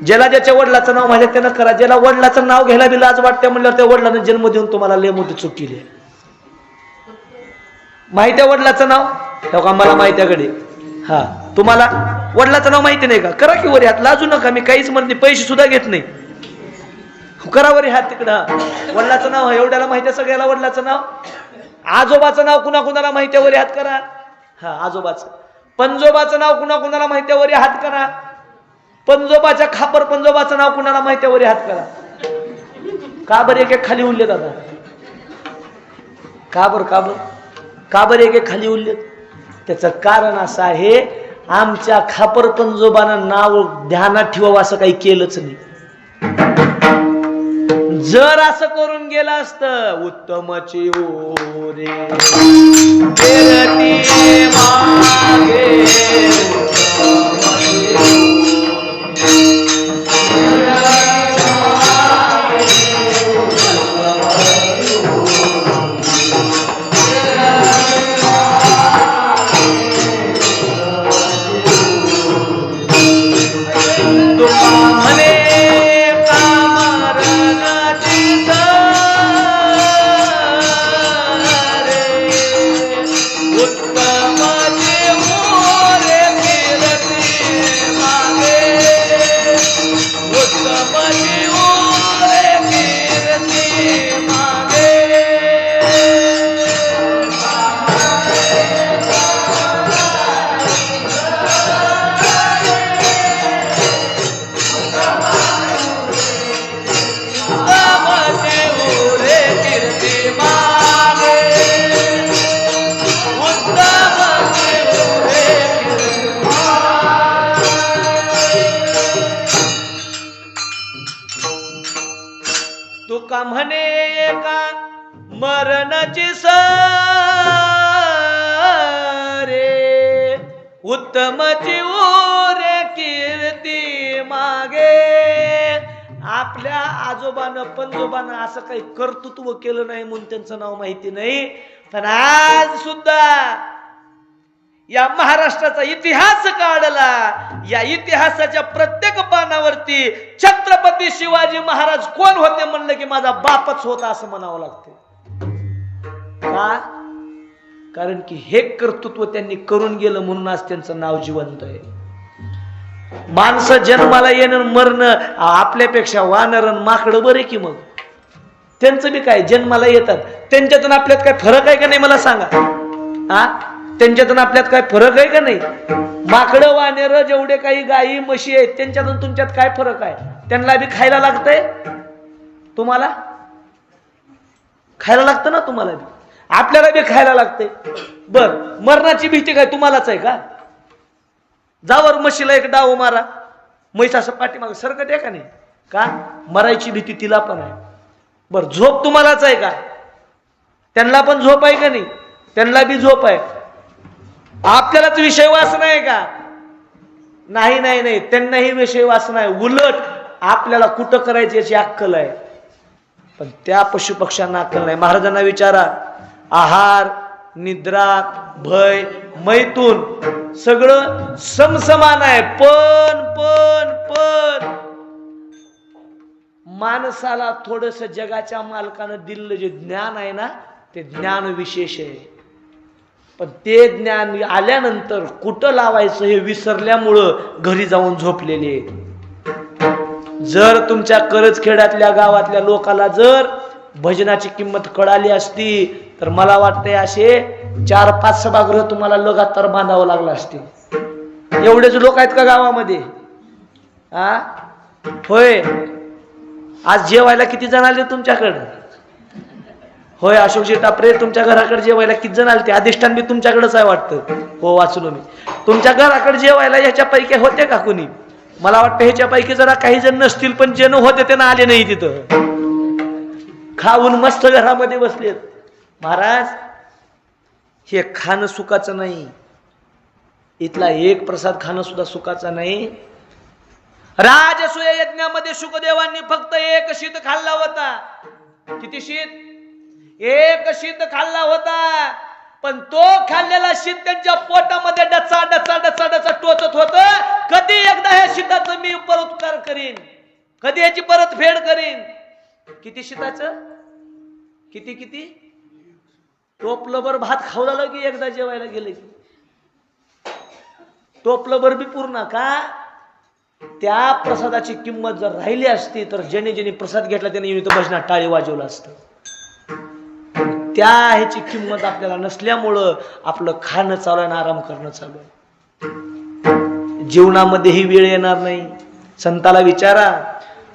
ज्याला ज्याच्या वडिलाचं नाव माहिती आहे त्यानं करा. ज्याला वडिलाचं नाव घ्यायला बी लाज वाटते म्हणल्यावर त्या वडिलांना जन्म देऊन तुम्हाला लय मोठी चूक केली. माहिती आहे वडिलाचं नाव? तेव्हा मला माहिती आहे कडे. हा तुम्हाला वडिलाचं नाव माहिती नाही का? करा की वरी हात, लाजू नका. मी काहीच म्हणत नाही, पैसे सुद्धा घेत नाही. करा वरी हात तिकडं. वडिलाचं नाव एवढ्याला माहिती आहे सगळ्याला वडिलाचं नाव. आजोबाचं नाव कुणाकुणाला माहिती आहे? वरी हात करा. हा आजोबाचं. पंजोबाचं नाव कुणाकुणाला माहिती आहे? वरी हात करा. पंजोबाच्या खापर पंजोबाचं नाव कुणाला माहिती आहे? वरी हात करा. का बरं एक खाली उरले दादा? का बरं एक खाली उरले? त्याचं कारण असं आहे, आमच्या खापर पंजोबानं नाव ध्यानात ठेवावं असं काही केलंच नाही. जर असं करून गेलं असतं, उत्तमची ओरे मागे म्हणे का मरणाची सरे उत्तमची ओरे कीर्ती मागे. आपल्या आजोबानं पंजोबानं असं काही कर्तृत्व केलं नाही म्हणून त्यांचं नाव माहिती नाही. पण आज सुद्धा या महाराष्ट्राचा इतिहास काढला. या इतिहासाच्या प्रत्येक पानावरती छत्रपती शिवाजी महाराज कोण होते म्हणलं की माझा बापच होता असं म्हणावं लागते. का? कारण की हे कर्तृत्व त्यांनी करून गेलं म्हणून आज त्यांचं नाव जिवंत आहे. माणसं जन्माला येणं मरणं आपल्यापेक्षा वानर माकडं बरे की मग त्यांचं बी काय जन्माला येतात. त्यांच्यातून आपल्यात काय फरक आहे का नाही मला सांगा. त्यांच्यातून आपल्यात काय फरक आहे का नाही? माकडं वानेर जेवढे काही गायी म्हशी आहेत त्यांच्यातून तुमच्यात काय फरक आहे? त्यांना बी खायला लागतंय, तुम्हाला खायला लागतं ना, तुम्हाला बी आपल्याला बी खायला लागतंय. बर मरणाची भीती काय तुम्हालाच आहे का? जावर म्हशीला एक डाव मारा, म्हैस असं पाठीमाग सरकट आहे का नाही? का मरायची भीती तिला पण आहे. बर झोप तुम्हालाच आहे का? त्यांना पण झोप आहे का नाही? त्यांना बी झोप आहे. आपल्यालाच विषय वासना आहे का? नाही नाही नाही, त्यांनाही विषय वासना आहे. उलट आपल्याला कुठं करायची याची अक्कल आहे, पण त्या पशुपक्ष्यांना अक्कल नाही. महाराजांना विचारा, आहार निद्रा, भय, मैथून सगळं समसमान आहे. पण माणसाला थोडस जगाच्या मालकानं दिलेलं जे ज्ञान आहे ना, ते ज्ञान विशेष आहे. पण ते ज्ञान आल्यानंतर कुठं लावायचं हे विसरल्यामुळं घरी जाऊन झोपलेले आहेत. जर तुमच्या करजखेड्यातल्या गावातल्या लोकाला जर भजनाची किंमत कळाली असती तर मला वाटतंय असे 4-5 सभागृह तुम्हाला लगातार बांधावं लागलं असते. एवढेच लोक आहेत का गावामध्ये? होय. आज जेवायला किती जण आले तुमच्याकडं? होय अशोकजी टापरे, तुमच्या घराकडे जेवायला किती जण आले? ते अधिष्ठान बी तुमच्याकडेच आहे वाटतं. हो वाचलो मी. तुमच्या घराकडे जेवायला ह्याच्यापैकी होते का कोणी? मला वाटतं ह्याच्यापैकी जरा काही जण नसतील, पण जे होते त्यांना आले नाही. तिथं खाऊन मस्त घरामध्ये बसलेत. महाराज हे खाणं सुखाचं नाही. इथला एक प्रसाद खाणं सुद्धा सुखाचं नाही. राजसूय यज्ञामध्ये शुकदेवांनी फक्त एक शीत खाल्ला होता. किती शीत? एक शीत खाल्ला होता. पण तो खाल्लेला शीत त्यांच्या पोटामध्ये डचा डचा डचा डचा टोचत होत. कधी एकदा ह्या शीताचं मी परउपकार करीन, कधी याची परतफेड करीन. किती शीताचं? किती किती? टोपलभर भात खाऊ झालं की एकदा जेवायला गेले की टोपलभर बी पूर्ण का? त्या प्रसादाची किंमत जर राहिली असती तर ज्याने ज्याने प्रसाद घेतला त्याने इथं भजनात टाळी वाजवलं असतं. त्या ह्याची किंमत आपल्याला नसल्यामुळं आपलं खाणं चालू आहे, आराम करणं चालू आहे. जीवनामध्ये ही वेळ येणार नाही. संताला विचारा,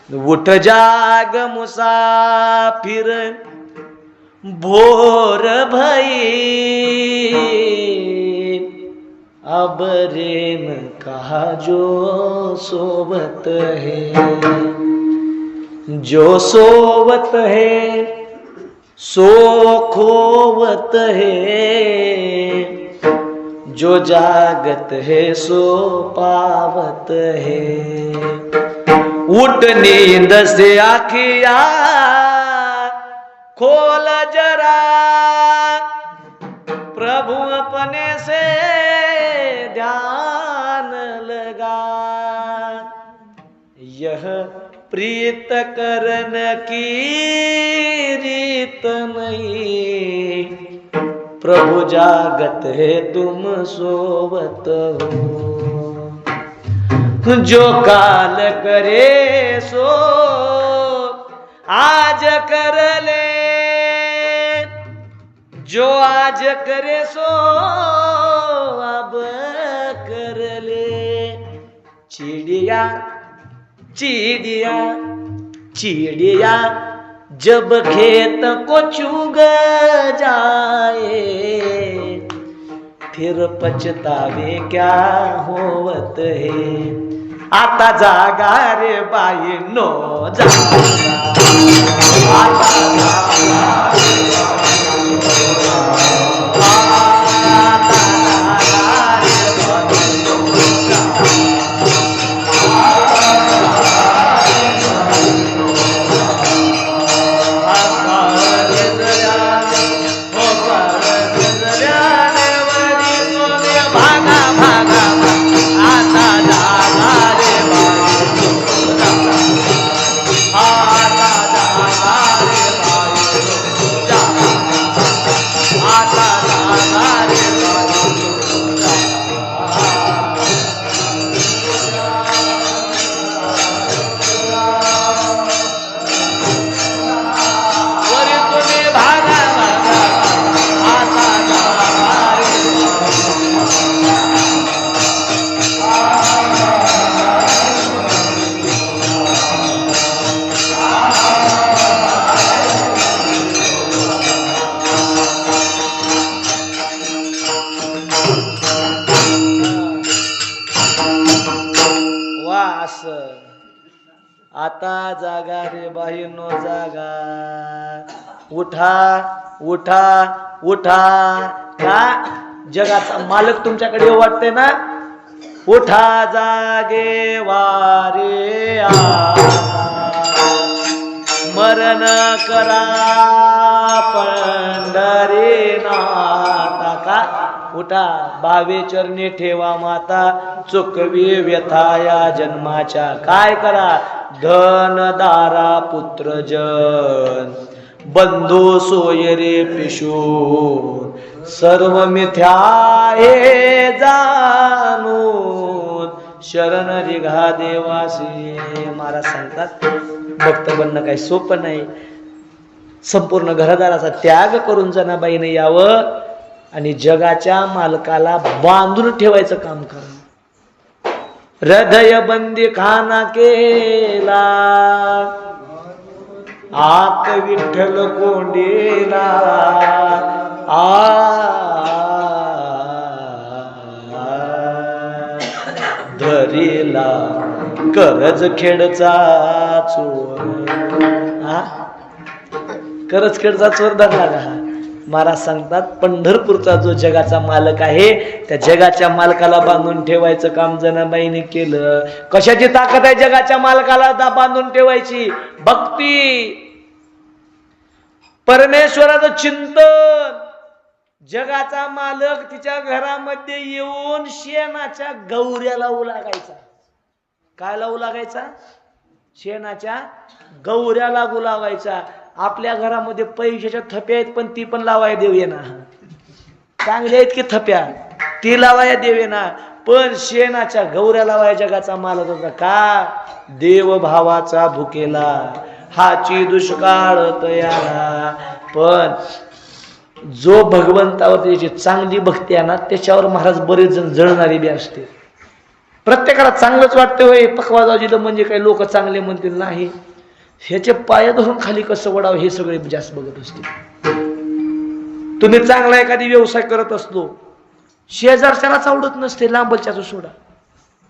उठ जाग मुसाफिर भोर भई, अब रेन कहा जो सोवत है, जो सोवत है सो खोवत है, जो जागत है सो पावत है. उठ नींद से आखिया खोल जरा, प्रभु अपने से ध्यान लगा. यह प्रीत करन की रीत नहीं, प्रभु जागत है तुम सोवत हो. जो काल करे सो आज कर ले, जो आज करे सो अब कर ले. चिड़िया चिड़िया चिड़िया जब खेत को चुग जाए, फिर पछतावे क्या होवत है. आता जागा रे बाई नो जागा, आता जागा रे आता जागा रे बाई नो जागा. उठा उठा उठा. का जगाचा मालक तुमच्याकडे येऊ वाटते ना? उठा जागे वारे आ, मरण करा पंढरीनाथ. उठा भावे चरणी ठेवा माता, चुकवी व्यथा या जन्माच्या. काय करा, धन दारा पुत्र जन, बंधू सोय रे पिशून, सर्व मिथ्या हे जाणून, शरण रिघा देवासी. महाराज सांगतात भक्त बनणं काही सोपं नाही. संपूर्ण घरदाराचा त्याग करून जनाबाईने यावं आणि जगाच्या मालकाला बांधून ठेवायचं काम करा. हृदय बंदी खाना केला, आत विठ्ठल कोंडेला, धरीला करज खेडचा चोर. करज खेडचा चोर धरला का? महाराज सांगतात पंढरपूरचा जो जगाचा मालक आहे, त्या जगाच्या मालकाला बांधून ठेवायचं काम जनाबाईने केलं. कशाची ताकद आहे जगाच्या मालकाला बांधून ठेवायची? भक्ती, परमेश्वराचं चिंतन. जगाचा मालक तिच्या घरामध्ये येऊन शेणाच्या गौऱ्या लावू लागायचा. काय लावू लागायचा? शेणाच्या गौऱ्या लागू लावायचा. आपल्या घरामध्ये पैशाच्या थप्या आहेत, पण ती पण लावाय देऊ ना. चांगल्या आहेत की थप्या, ती लावाय देवे ना, पण शेणाच्या गौऱ्या लावाय जगाचा मालक होता. का? देव भावाचा भुकेला हाची दुष्काळ तयारा. पण जो भगवंतावर त्याची चांगली भक्ती आहे ना, त्याच्यावर महाराज बरेच जण जळणारी बी असते. प्रत्येकाला चांगलंच वाटतं होय, पकवाजाव दिलं म्हणजे काही लोक चांगले म्हणतील नाही. ह्याचे पाय धरून खाली कसं वडावं हे सगळे जास्त बघत असते. तुम्ही चांगला एखादी व्यवसाय करत असलो, शेजारच्यालाच आवडत नसते, लांबलच्याच सोडा,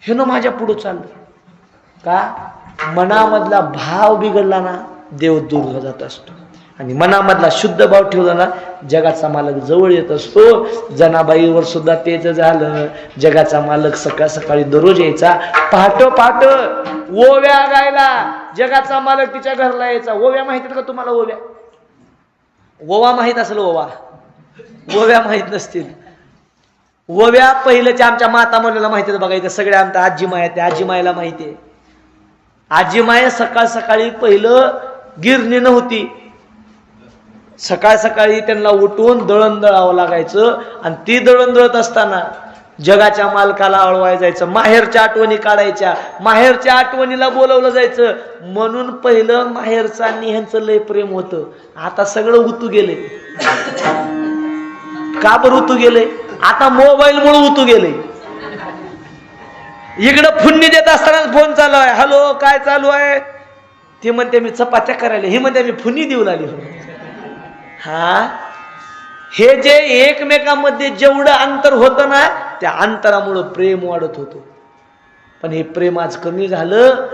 हे न माझ्या पुढं चाललं का? मनामधला भाव बिघडला ना, देव दूर जात असतो. आणि मनामधला शुद्ध भाव ठेवला ना, जगाचा मालक जवळ येत असतो. जनाबाईवर सुद्धा तेच झालं. जगाचा मालक सकाळ सकाळी दररोज यायचा, पहाट पहाट ओव्या गायला. जगाचा मालक तिच्या घरला यायचा. ओव्या माहिती का तुम्हाला? ओव्या, ओवा माहित असेल? ओव्या माहित नसतील. ओव्या पहिल्याच्या आमच्या माता मुलीला माहिती आहे. बघायचं सगळ्या आमच्या आजी माया, त्या आजी मायला माहिती आहे. आजी माया सकाळ सकाळी पहिलं गिरणी नव्हती, सकाळ सकाळी त्यांना उठून दळण दळावं लागायचं. आणि ती दळण दळत असताना जगाच्या मालकाला अळवाय जायचं. माहेरच्या आठवणी काढायच्या, माहेरच्या आठवणीला बोलवलं जायचं. म्हणून पहिलं माहेरचं आणि ह्यांचं लय प्रेम होतं. आता सगळं उतू गेले. का बरं उतू गेले? आता मोबाईल मुळे उतू गेले. इकडं फुन्नी देत असताना फोन चालू आहे, हॅलो काय चालू आहे? ते म्हणते मी चपात्या करायला, हे म्हणते मी फुन्नी देऊ लागली. हा, हे जे एकमेकांमध्ये जेवढं अंतर होतं ना, त्या अंतरामुळे प्रेम वाढत होतं. पण हे प्रेम आज कमी झालं.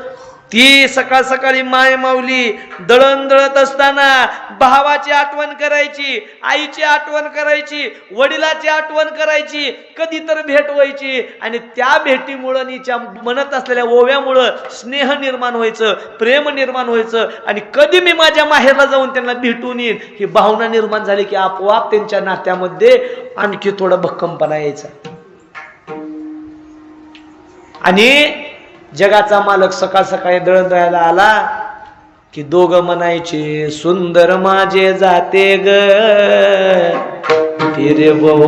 ती सकाळ सकाळी माय माऊली दळण दळत असताना भावाची आठवण करायची, आईची आठवण करायची, वडिलाची आठवण करायची, कधी तर भेट व्हायची. आणि त्या भेटीमुळं तिच्या मनात असलेल्या ओव्यामुळं स्नेह निर्माण व्हायचं, प्रेम निर्माण व्हायचं. आणि कधी मी माझ्या माहेरला जाऊन त्यांना भेटून येईन ही भावना निर्माण झाली की आपोआप त्यांच्या नात्यामध्ये आणखी थोडा भक्कमपणा यायचा. आणि जगाचा मालक सकाळ सकाळी दळण दळायला आला की दोघं म्हणायचे, सुंदर माझे जाते ग फिरे बहुतुके,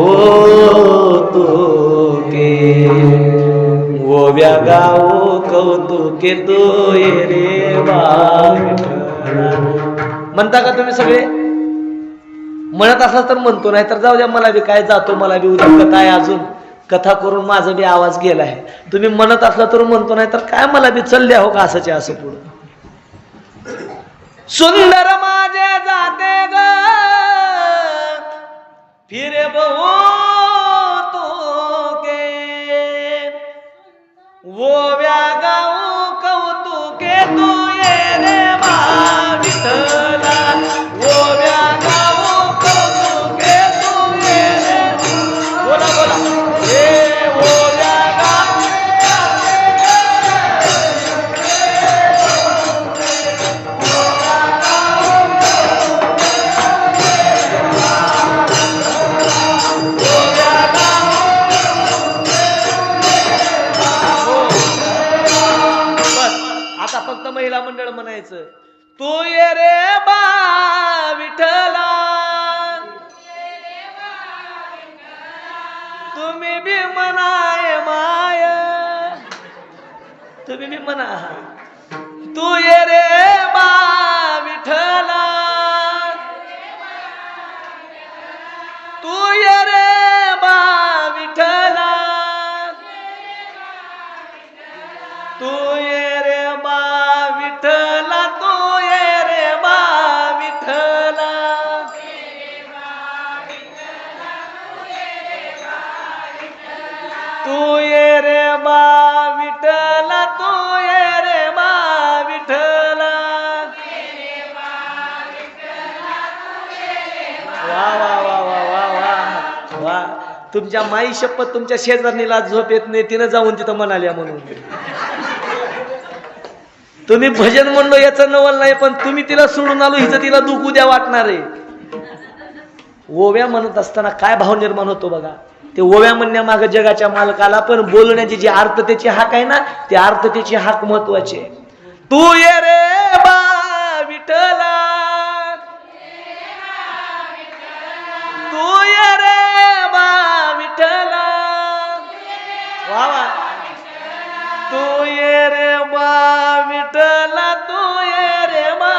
ओव्या गाव कौतुके तो रे विठ्ठला. म्हणता का तुम्ही सगळे? म्हणत असला तर म्हणतो, नाही तर जाऊ द्या, मला बी काय जातो, मला बी उद्या कथा आहे, अजून कथा करून माझा बी आवाज गेला आहे. तुम्ही म्हणत असला तर म्हणतो, नाही तर काय मला बी चालले हो का असंच असं पुढं. सुंदर माझे जाते ग फिरे बहुतुके, ओव्या गाव कौतुके तू ये रे विठ्ठला, ओव्या गाव कौतुके तू ये रे. बोला बोला. महिला मंडळ म्हणायचं, तू ये रे बा विठ्ठला, तुम्ही बी म्हणाय माय, तुम्ही बी म्हणा, तू ये रे बा विठ्ठला, तू ये रे बा विठ्ठला, तू ये रे बा विठ्ठला, तू ये रे बा विठ्ठला, तू ये रे बा विठ्ठला, तू ये रे बा विठ्ठला. वा वा वा वा वा वा वा. तुमच्या माई शपथ तुमच्या शेजारणीला झोप येत नाही, तिनं जाऊन तिथं म्हणाल्या म्हणून. तुम्ही भजन म्हणलो याचं नवल नाही, पण तुम्ही तिला सोडून आलो हिचं तिला दुःख उद्या वाटणार आहे. ओव्या म्हणत असताना काय भाव निर्माण होतो बघा. ते ओव्या म्हणण्यामागे जगाच्या मालकाला पण बोलण्याची जी अर्थतेची हाक आहे ना, त्या अर्थतेची हाक महत्वाची आहे. तू ये रे बा विठ्ठला, तू ये रे बा विठ्ठला, वा वा. तू ये रे बा विठ्ठला, तू ये रे बा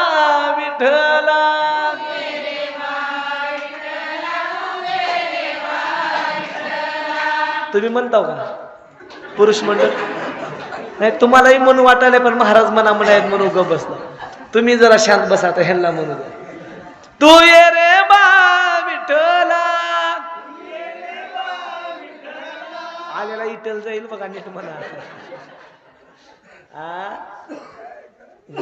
विठ्ठला, तुम्ही म्हणताव का पुरुष मंडळ? नाही, तुम्हालाही म्हणून वाटायला, पण महाराज मना म्हणायत म्हणून गप बसला. तुम्ही जरा शांत बसा, आता ह्यांना म्हणू द्या. तू ये रे बा विठ्ठला, आलेला इटल जाईल बघा नीट म्हणा.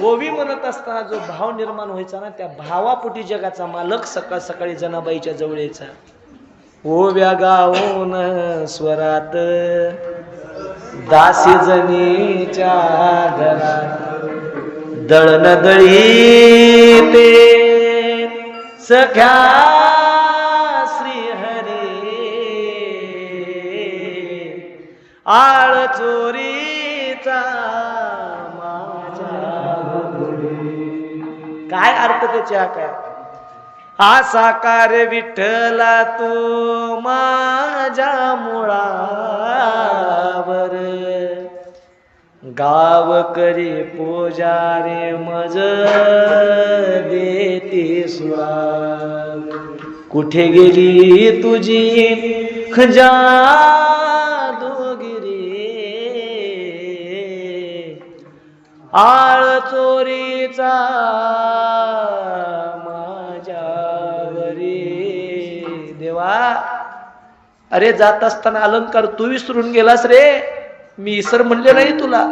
गोवी म्हणत असताना जो भाव निर्माण व्हायचा ना, त्या भावापोटी जगाचा मालक सकाळ सकाळी जनाबाईच्या जवळ यायचा. ओव्या गाऊन स्वरात दासी जनीच्या घरात, दळण दळी ते सख्या श्रीहरी, आळ चोरीचा माझ्या. काय अर्थ त्याच्या काय? हा साकार विठ्ठला तू माझ्या मुळावर, गाव करी पूजारे मज देती सुळा. कुठे गेली तुझी जादूगिरी, आळ चोरीचा अरे जात असताना अलंकार तू विसरून गेलास रे, मी इसर म्हणले नाही तुला.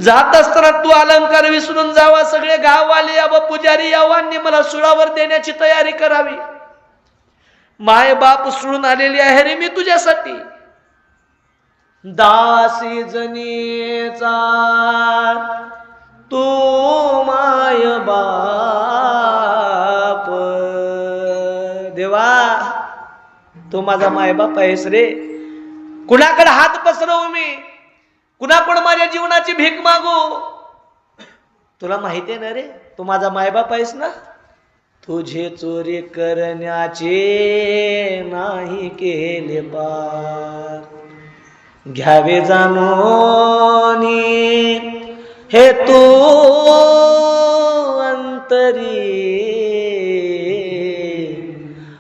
जात असताना तू अलंकार विसरून जावा, सगळे गाववाले यावं, पुजारी यावांनी मला सुळावर देण्याची तयारी करावी. माय बाप सोडून आलेली आहे रे मी तुझ्यासाठी. दासी जनीचा तू माय बाप, देवा तो माझा मायबाप आहेस रे. कुणाकडे हात पसरवू मी, कुणाकडे माझ्या जीवनाची भीक मागू? तुला माहिती आहे ना रे, तू माझा मायबाप आहेस ना. तुझे चोरी करण्याचे नाही केले पार, घ्यावे जाणून हे तू अंतरी,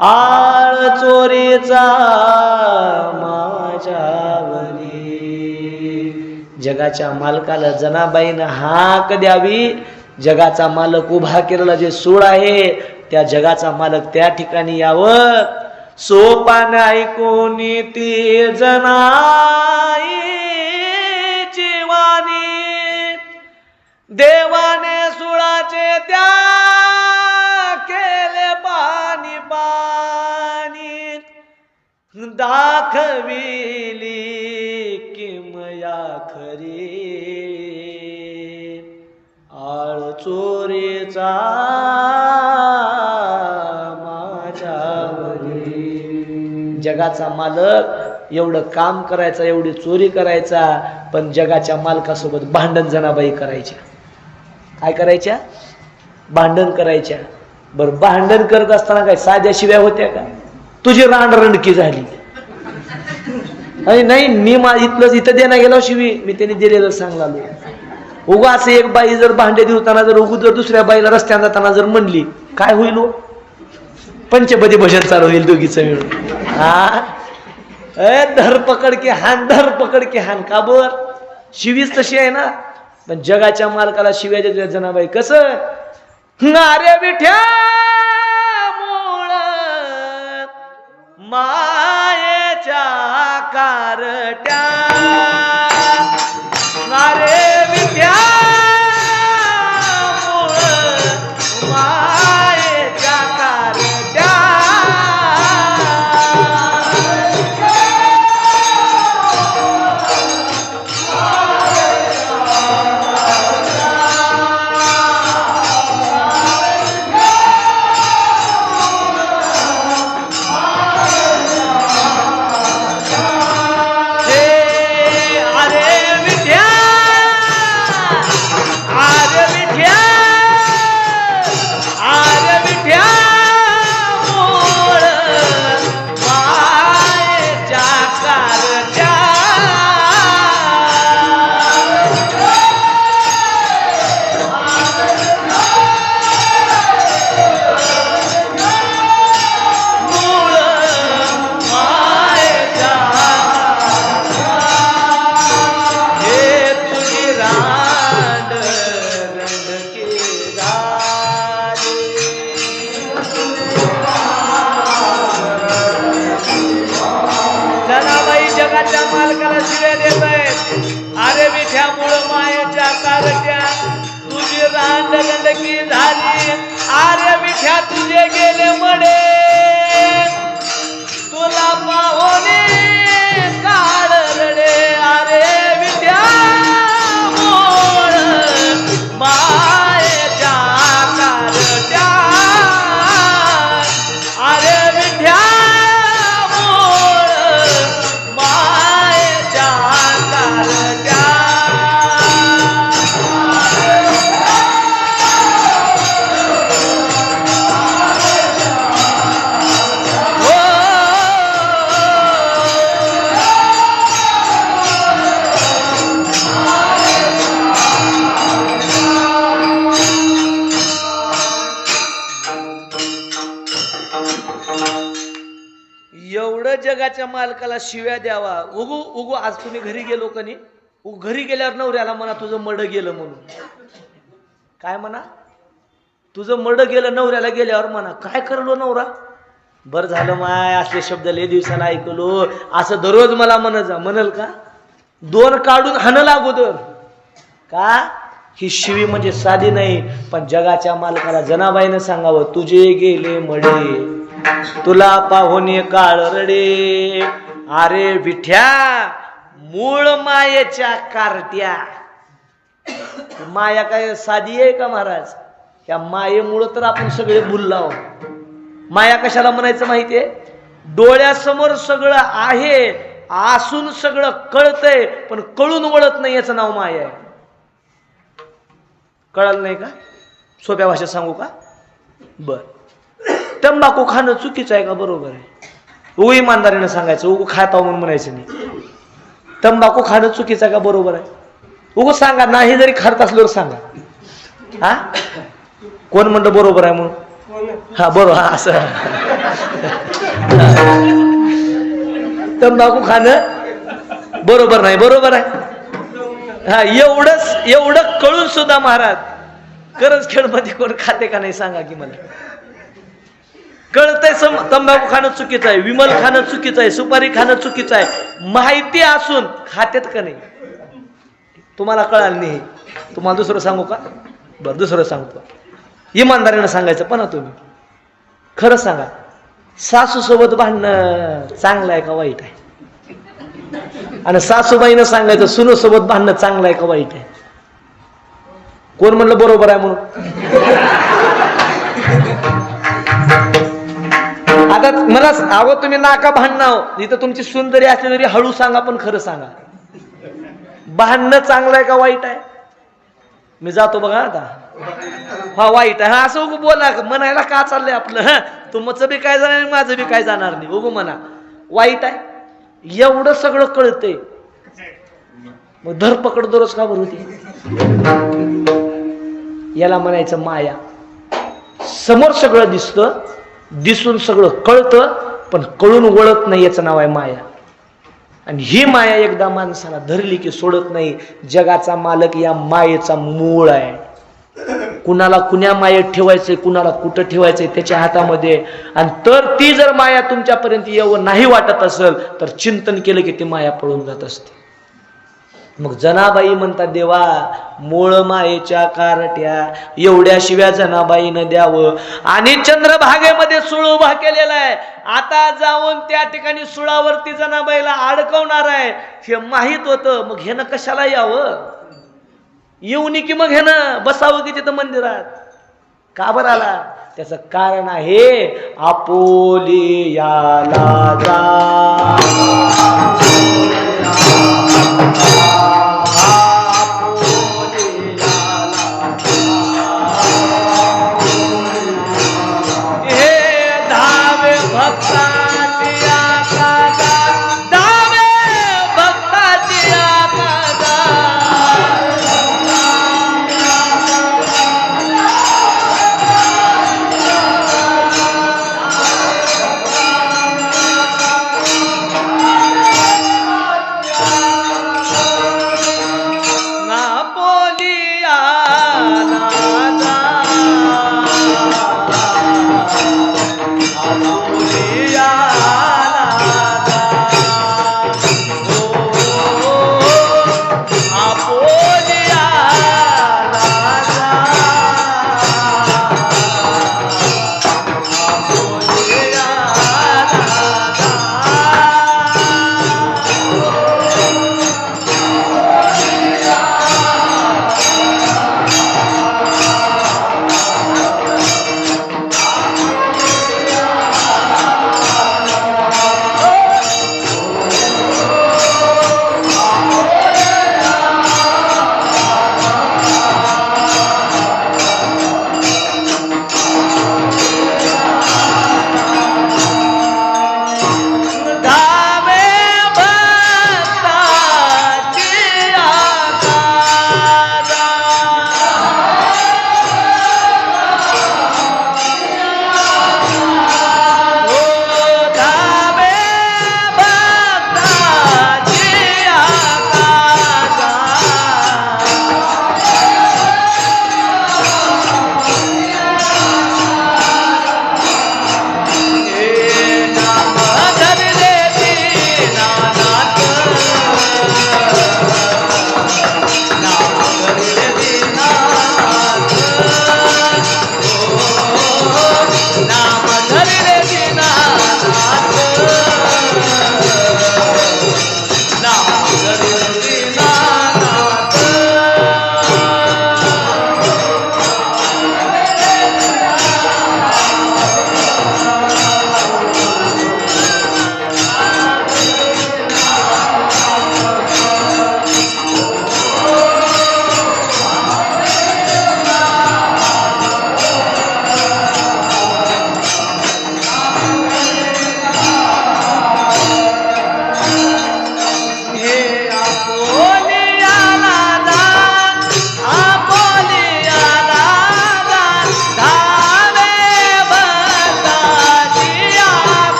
आळ चोरीचा माझ्यावरी. जगाच्या मालकाला जनाबाईनं हाक द्यावी. जगाचा मालक उभा केलेला जे सूळ आहे, त्या जगाचा मालक त्या ठिकाणी यावं. सोपान ऐकून ती जनाईची वाणी, देवाने सुळाचे त्या केले पाणी पाणी, दाखविली किमया खरी, आळ चोरीचा माझ्यावरी. जगाचा मालक एवढं काम करायचा, एवढी चोरी करायचा, पण जगाच्या मालकासोबत भांडण जनाबाई करायच्या. काय करायच्या? भांडण करायच्या. बर, भांडण करत असताना काय साध्या शिव्या होत्या का? तुझी रांडरंडकी झाली. नाही, मी इथलंच इथं देण्या गेलो शिवी, मी त्यांनी दिलेलं सांगला. उगा असं एक बाई जर भांडे धुताना जर जर दुसऱ्या बाईला रस्त्यात जाताना जर म्हणली, काय होईल? पंचपदी भजन चालू होईल दोघीचं मिळून. हा, धरपकड की हान, धरपकड की हान. का बर? शिवीच तशी आहे ना. पण जगाच्या मालकाला शिव्या देत जनाबाई. कसं? अरे विठ्या मूळ मायेच्या कारट्या, अरे विठ्या मूळ मायेच्या कारट्या. मालकाला शिव्या देत आहेत. अरे विठ्यामुळ मायेच्या कारट्या, तुझी रांडगंडकी झाली. अरे विठ्या तुझे गेले मडे, तुला पाहुणे काळ रडे. अरे विठ्यामुळ मायेच्या कारट्या, अरे विठ्या जगाच्या मालकाला शिव्या द्यावा. उगू आज तुम्ही घरी गेलो का नाही, घरी गेल्यावर नवऱ्याला म्हणा तुझं मड गेलं म्हणून. काय म्हणा? तुझं मड गेलं. नवऱ्याला गेल्यावर म्हणा काय करलो नवरा, बर झालं माय, असले शब्द लय दिवसाला ऐकलो. असं दररोज मला म्हणल का? दोन काढून हाणल अगोदर. का? ही शिवी म्हणजे साधी नाही. पण जगाच्या मालकाला जनाबाईनं सांगावं, तुझे गेले मडे, तुला पाहुणे काळ रडे. अरे विठ्या मूळ मायेच्या कारट्या. माया काय साधी आहे का महाराज? या मायेमुळं तर आपण सगळे भुललो. माया कशाला म्हणायचं माहितीये? डोळ्यासमोर सगळं आहे असून सगळं कळतंय पण कळून वळत नाही, याचं नाव माया आहे. कळलं नाही का? सोप्या भाषेत सांगू का? बर, तंबाखू खाणं चुकीचं आहे का बरोबर आहे? उगू इमानदारीनं सांगायचं, उगू खाता म्हणून म्हणायचं नाही. तंबाखू खाणं चुकीचं आहे का बरोबर आहे? उगू सांगा, नाही जरी खात असलं सांगा. हा, कोण म्हणतं बरोबर आहे म्हणून? हा बरोबर, हा असं. तंबाखू खाणं बरोबर नाही, बरोबर आहे. हा, एवढं कळून सुद्धा महाराज करज खेळमध्ये कोण खाते का नाही सांगा की मला. कळतंय तंबाखू खाणं चुकीचं आहे, विमल खाणं चुकीचं आहे, सुपारी खाणं चुकीचं आहे, माहिती असून खात्यात का नाही? तुम्हाला कळालं नाही. तुम्हाला दुसरं सांगू का? बरं, दुसरं सांगतो. इमानदारीनं सांगायचं पण तुम्ही खरं सांगा, सासू सोबत भांडणं चांगलं आहे का वाईट आहे? आणि सासूबाईनं सांगायचं सुनो सोबत भांडणं चांगलं आहे का वाईट आहे? कोण म्हणलं बरोबर आहे म्हणून? आता मला अहो तुम्ही नाका भांडणं, इथं तुमची सुंदरी असली तरी हळू सांगा पण खरं सांगा. भांडणं चांगलं आहे का वाईट आहे? मी जातो बघा आता. हा वाईट आहे, हा असं उगू बोला म्हणायला का चाललंय आपलं? हा तुमचं बी काय जाणार नाही, माझं बी काय जाणार नाही, उगू म्हणा वाईट आहे. एवढं सगळं कळतंय मग धरपकड दररोज का बरं होती? याला म्हणायचं माया. समोर सगळं दिसतं, दिसून सगळं कळतं, पण कळून वळत नाही, याचं नाव आहे माया. आणि ही माया एकदा माणसाला धरली की सोडत नाही. जगाचा मालक या मायेचा मूळ आहे. कुणाला कुण्या मायेत ठेवायचंय, कुणाला कुठं ठेवायचंय त्याच्या हातामध्ये. आणि तर ती जर माया तुमच्यापर्यंत येऊन नाही वाटत असेल तर चिंतन केलं की ती माया पळून जात असते. मग जनाबाई म्हणतात, देवा मूळ मायेच्या कारट्या एवढ्या शिव्या जनाबाईनं द्यावं. आणि चंद्रभागेमध्ये सुळ उभा केलेला आहे. आता जाऊन त्या ठिकाणी सुळावरती जनाबाईला अडकवणार आहे हे माहित होतं. मग ह्यानं कशाला यावं? येऊन की मग ह्यानं बसावं की तिथं मंदिरात? का बरं आला? त्याचं कारण आहे आपोलियाला जा.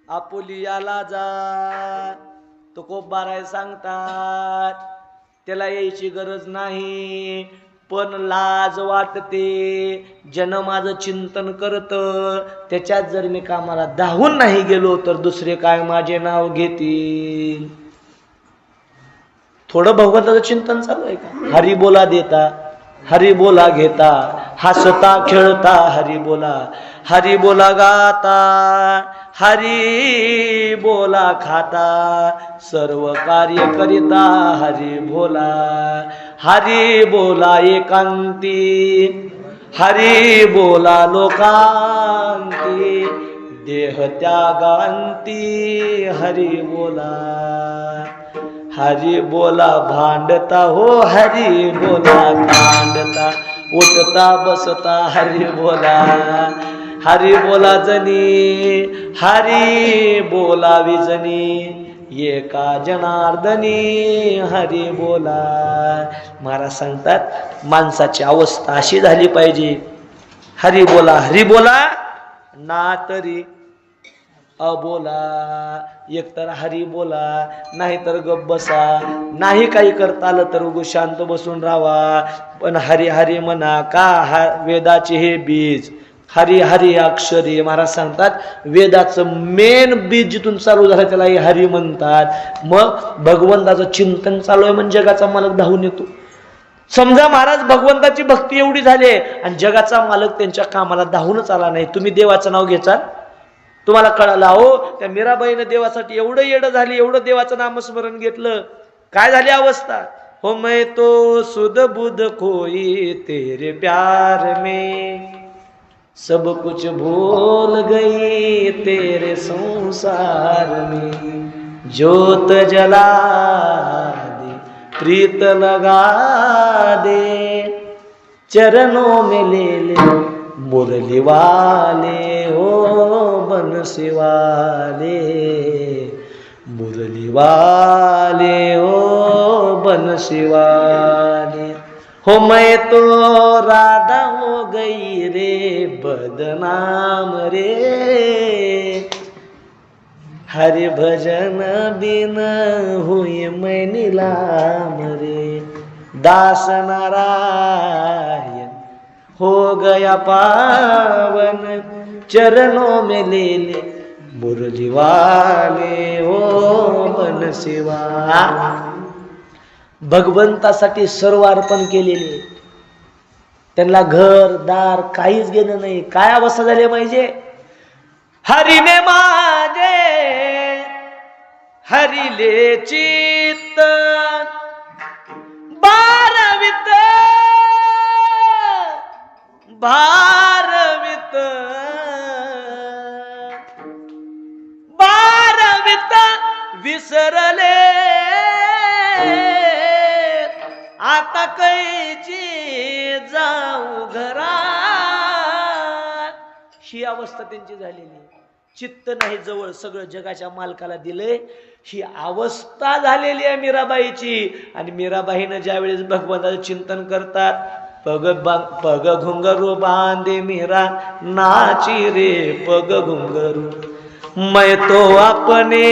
आपोलियाला जा. तुकोबाराय सांगतात त्याला यायची गरज नाही, पण लाज वाटते. जन माझं चिंतन करत, त्याच्यात जर मी कामाला धावून नाही गेलो तर दुसरे काय माझे नाव घेतील. थोडं भगवंताचं चिंतन चालू आहे का? हरी बोला देता, हरी बोला घेता, हसता खेळता हरी बोला, हरी बोला गाता, हरी बोला खाता, सर्व कार्य करिता हरी बोला, हरी बोला एकांती, हरी बोला लोकांती, देह त्यागांती हरी बोला, हरी बोला भांडता हो हरी बोला कांडता, उठता बसता हरी बोला, हरी बोला जनी, हरी बोला विजनी, एका जनार्दनी हरी बोला. महाराज सांगतात माणसाची अवस्था अशी झाली पाहिजे, हरी बोला, हरी बोला ना तरी अबोला, एकतर हरी बोला नाही तर गप बसा, नाही काही करता आलं तर उगू शांत बसून राहावा, पण हरी हरी म्हणा का वेदाचे हे बीज, हरी हरी अक्षरी. महाराज सांगतात वेदाचं मेन बीज जिथून चालू झालं त्याला हरी म्हणतात. मग भगवंताचं चिंतन चालू आहे म्हणजे जगाचा मालक धावून येतो. समजा महाराज भगवंताची भक्ती एवढी झाली आणि जगाचा मालक त्यांच्या कामाला धावूनच आला नाही, तुम्ही देवाचं नाव घ्याल? तुम्हाला कळालं हो त्या मीराबाईनं देवासाठी एवढं येडं झाली, एवढं देवाचं नामस्मरण घेतलं, काय झाली अवस्था? हो मैं तो सुध बुध खोई तेरे प्यार में, सब कुछ भूल गई तेरे संसार में, ज्योत जला दे प्रीत लगा दे, चरणों में ले ले मुरली वाले हो बंसी वाले, मुरली वाले हो बंसी वाले. हो मैं तो राधा हो गई रे बदनाम रे, हरि भजन बिन हुई मैं नीलाम रे, दास नारायण हो गया पावन, चरणों में ले ले मुरली वाले हो बंसी वाले. भगवंतासाठी सर्व अर्पण केलेले, त्यांना घर दार काहीच गेलं नाही. काय अवस्था झाली पाहिजे? हरीने माझे हरिले चित्त बारवित भारवित बारवित विसरले आता कैची जाऊ घरात. ही अवस्था त्यांची झालेली. चित्त नाही जवळ, सगळं जगाच्या मालकाला दिलंय. ही अवस्था झालेली आहे मीराबाईची. आणि मीराबाईनं ज्यावेळेस भगवंताचं चिंतन करतात, पग घुंगरू बांधे मीरा नाची रे पग घुंगरू, मैं तो अपने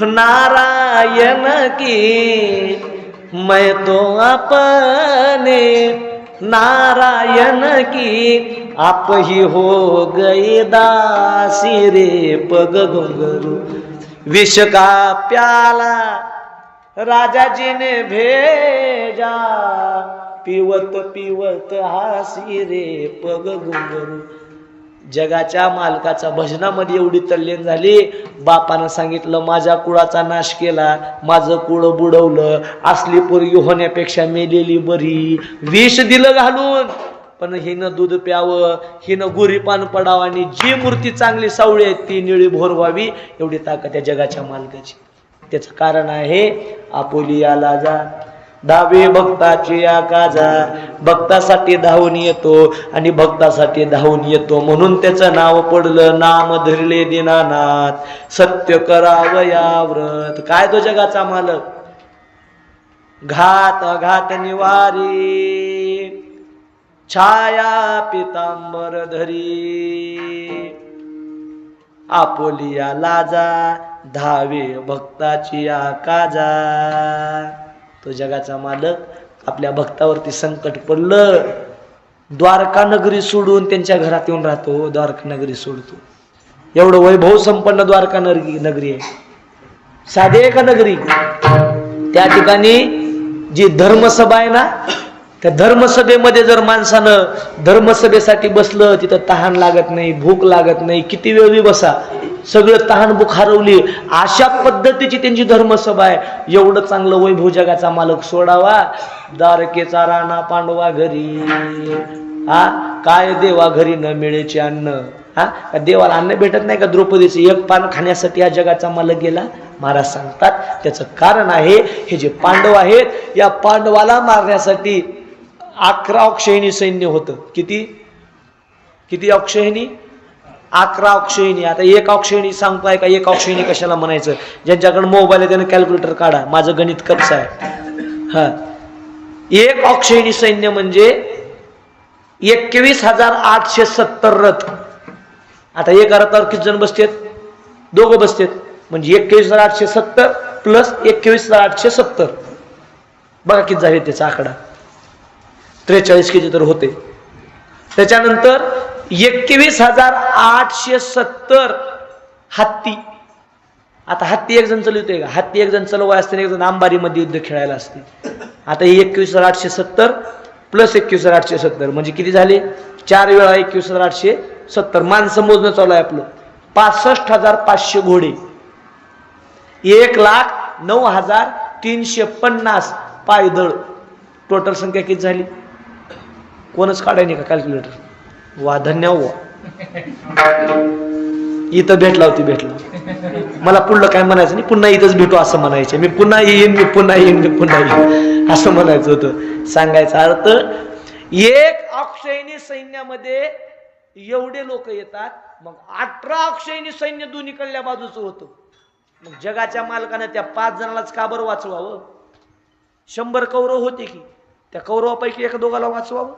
नारायण की, मैं तो अपने नारायण की, आप ही हो गई दासी रे पग घुंगरू. विष का प्याला राजा जी ने भेजा, पिवत पिवत हासी रे पग घुंगरू. जगाच्या मालकाचा भजनामध्ये एवढी तल्लीन झाली. बापानं सांगितलं माझ्या कुळाचा नाश केला, माझं कुळ बुडवलं, असली पोरगी होण्यापेक्षा मेलेली बरी. विष दिलं घालून, पण हिनं दूध प्यावं, हिनं गुरी पान पडावं आणि जी मूर्ती चांगली सावळी आहे ती निळी भोर व्हावी, एवढी ताकद आहे जगाच्या मालकाची. त्याचं कारण आहे आपुलियाला जा धावे भक्ताची आकाजा. भक्तासाठी धावून येतो आणि भक्तासाठी धावून येतो म्हणून त्याचं नाव पडलं नाम धरले दीनानाथ. सत्य करावया व्रत. काय तो जगाचा मालक? घात अघात निवारी, छाया पितांबर धरी, आपुलिया लाजा धावे भक्ताची आकाजा. तो जगाचा मालक आपल्या भक्तावरती संकट पडलं, द्वारका नगरी सोडून त्यांच्या घरात येऊन राहतो. द्वारका नगरी सोडतो. एवढं वैभव संपन्न द्वारका नगरी आहे. साधे का नगरी? त्या ठिकाणी जी धर्मसभा आहे ना, त्या धर्मसभेमध्ये जर माणसानं धर्मसभेसाठी बसलं, तिथं तहान लागत नाही, भूक लागत नाही, किती वेळ बसा, सगळं तहान भूक हरवली, अशा पद्धतीची त्यांची धर्मसभा आहे. एवढं चांगलं वैभव जगाचा मालक सोडावा, दारकेचा राणा पांडवा घरी, हा काय देवा घरी न मिळेचे अन्न, हा देवाला अन्न भेटत नाही का? द्रौपदीचं एक पान खाण्यासाठी हा जगाचा मालक गेला. महाराज सांगतात त्याचं कारण आहे, हे जे पांडव आहेत, या पांडवाला मारण्यासाठी 11 अक्षयणी सैन्य होतं. किती अक्षयणी? 11 अक्षयणी. आता एक अक्षयणी सांगतोय का? एक अक्षयणी कशाला म्हणायचं? ज्यांच्याकडे मोबाईल आहे त्याने कॅल्क्युलेटर काढा, माझं गणित कच्चं आहे. हा, एक अक्षयणी सैन्य म्हणजे 21,870 रथ. आता एका रथावर किती जण बसतात? दोघं बसतात, म्हणजे 21,870 प्लस 21,870. बघा किती झाले त्याचा आकडा, 43 किती तर होते. त्याच्यानंतर 21,870 हत्ती. आता हत्ती एक जण चालवतोय का? हत्ती एक जण चालवाय असते, एक जण अंबारीमध्ये युद्ध खेळायला असते. आता 21,870 प्लस 21,870 म्हणजे किती झाले? 4 वेळा 21,870. माणसं मोजणं चालू आहे आपलं. 65,500 घोडे, 1,09,350 पायदळ. टोटल संख्या किती झाली? कोणच काढाय नाही का कॅल्क्युलेटर? वा धन्यवाद. इथं भेटला होती, भेटला. मला पुढलं काय म्हणायचं नाही, पुन्हा इथंच भेटू असं म्हणायचं. मी पुन्हा येईन, मी पुन्हा येईन, मी पुन्हा येईन असं म्हणायचं होतं. सांगायचा अर्थ, एक अक्षयणी सैन्यामध्ये एवढे लोक येतात, मग 18 अक्षयणी सैन्य दोन्हीकडल्या बाजूचं होतं. मग जगाच्या मालकाने त्या 5 जणालाच का बरं वाचवावं? 100 कौरव होते की, त्या कौरवापैकी एका दोघाला वाचवावं.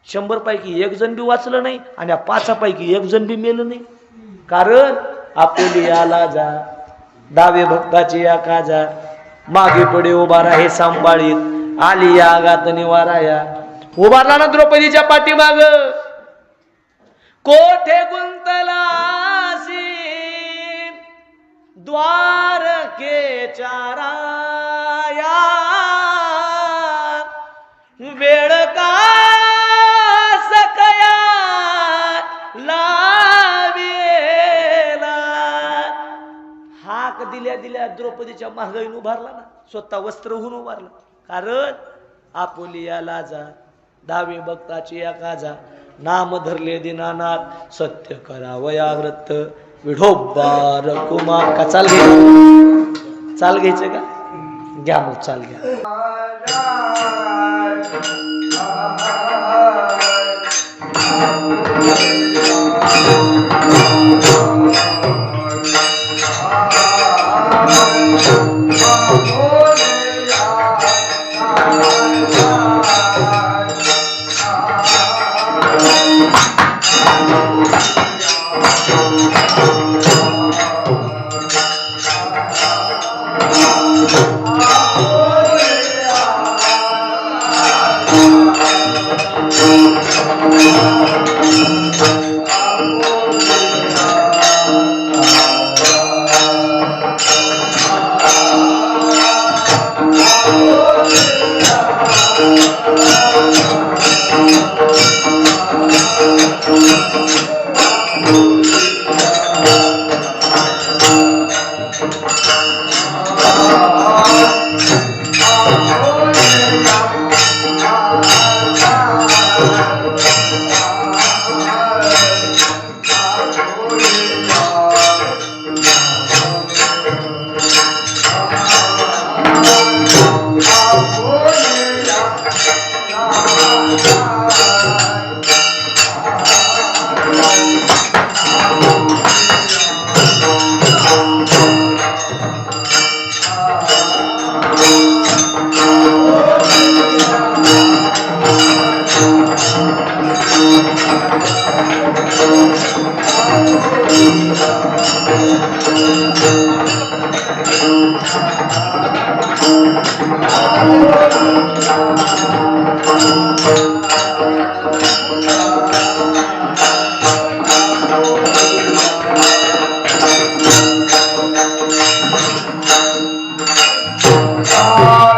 100 पैकी एक जण बी वाचलं नाही, आणि 5 पैकी एक जण बी मेलं नाही. कारण आपुलियाला जा दावे भक्ताची या काजा, मागे पुढे उभा राहे सांभाळीत, आली या आगात निवाराया. उभारला ना द्रौपदीच्या पाठीमाग, कोठे गुंतलासी द्वारकेच्या राया, वेळ का सकया लावेला. हाक दिल्या दिल्या द्रौपदीच्या मागीन उभारला ना, स्वतः वस्त्र होऊन उभारला. कारण आपुलिया लाजा दावे भक्ताची या काजा, नाम धरले दीनानाथ सत्य करावया व्रत, विठोबा रकुमा. का चाल घ्यायचं? चाल घ्यायचं का? घ्या मग चाल घ्या. Ah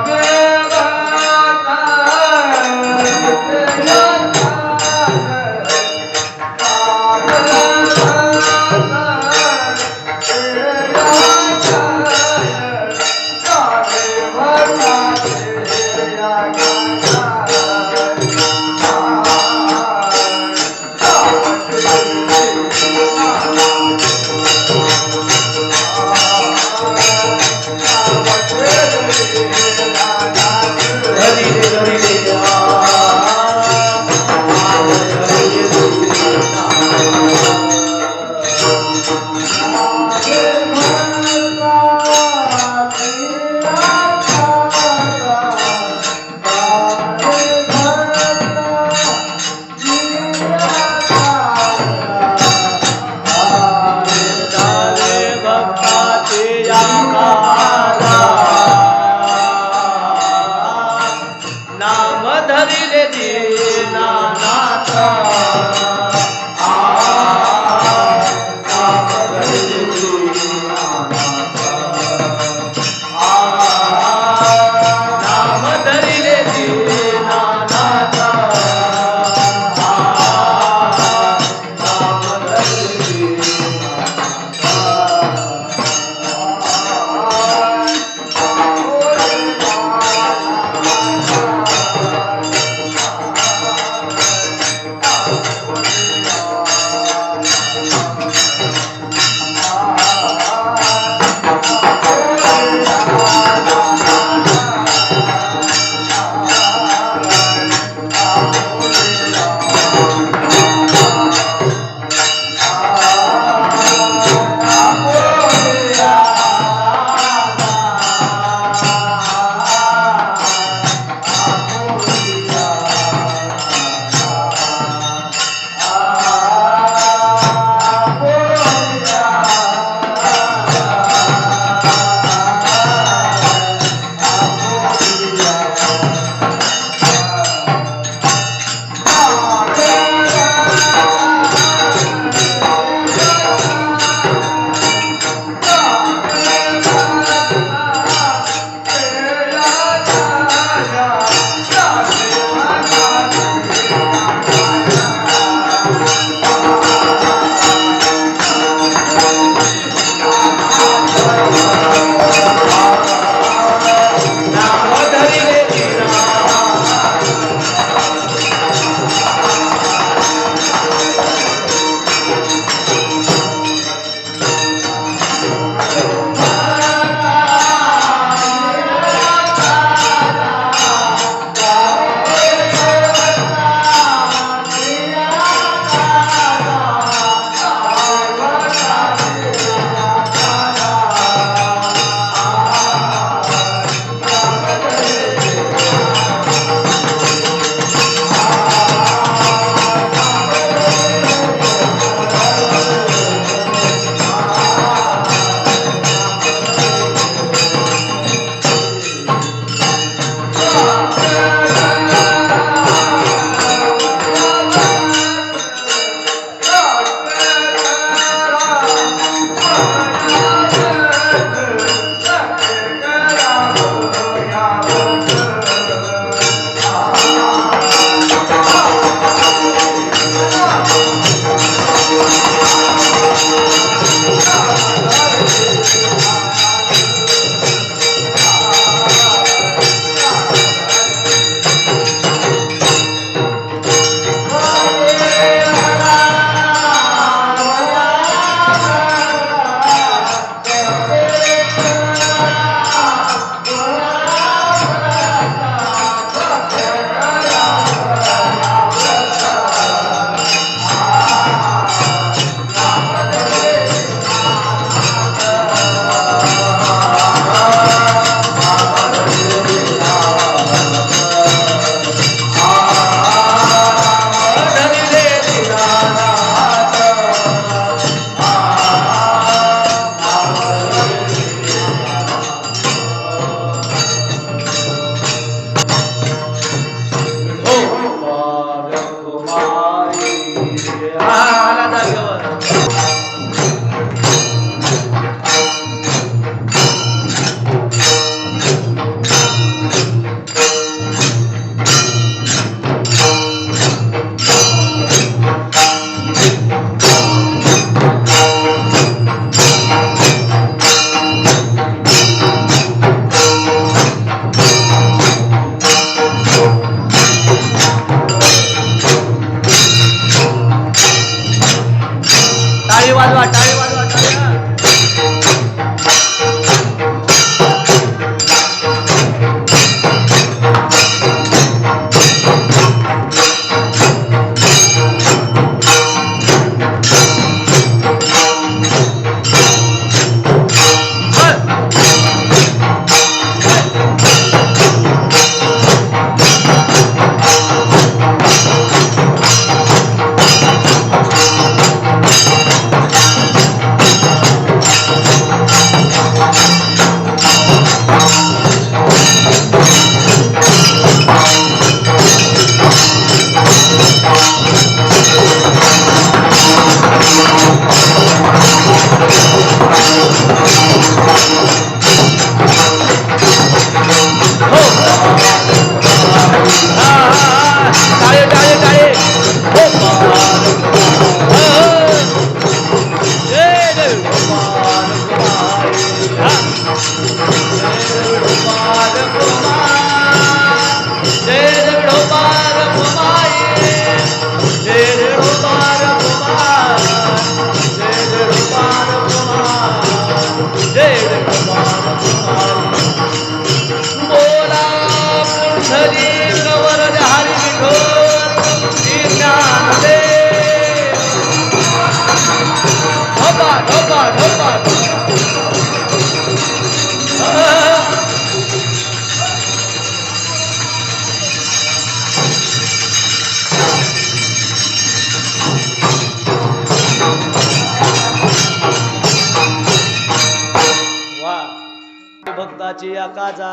करावया काजा,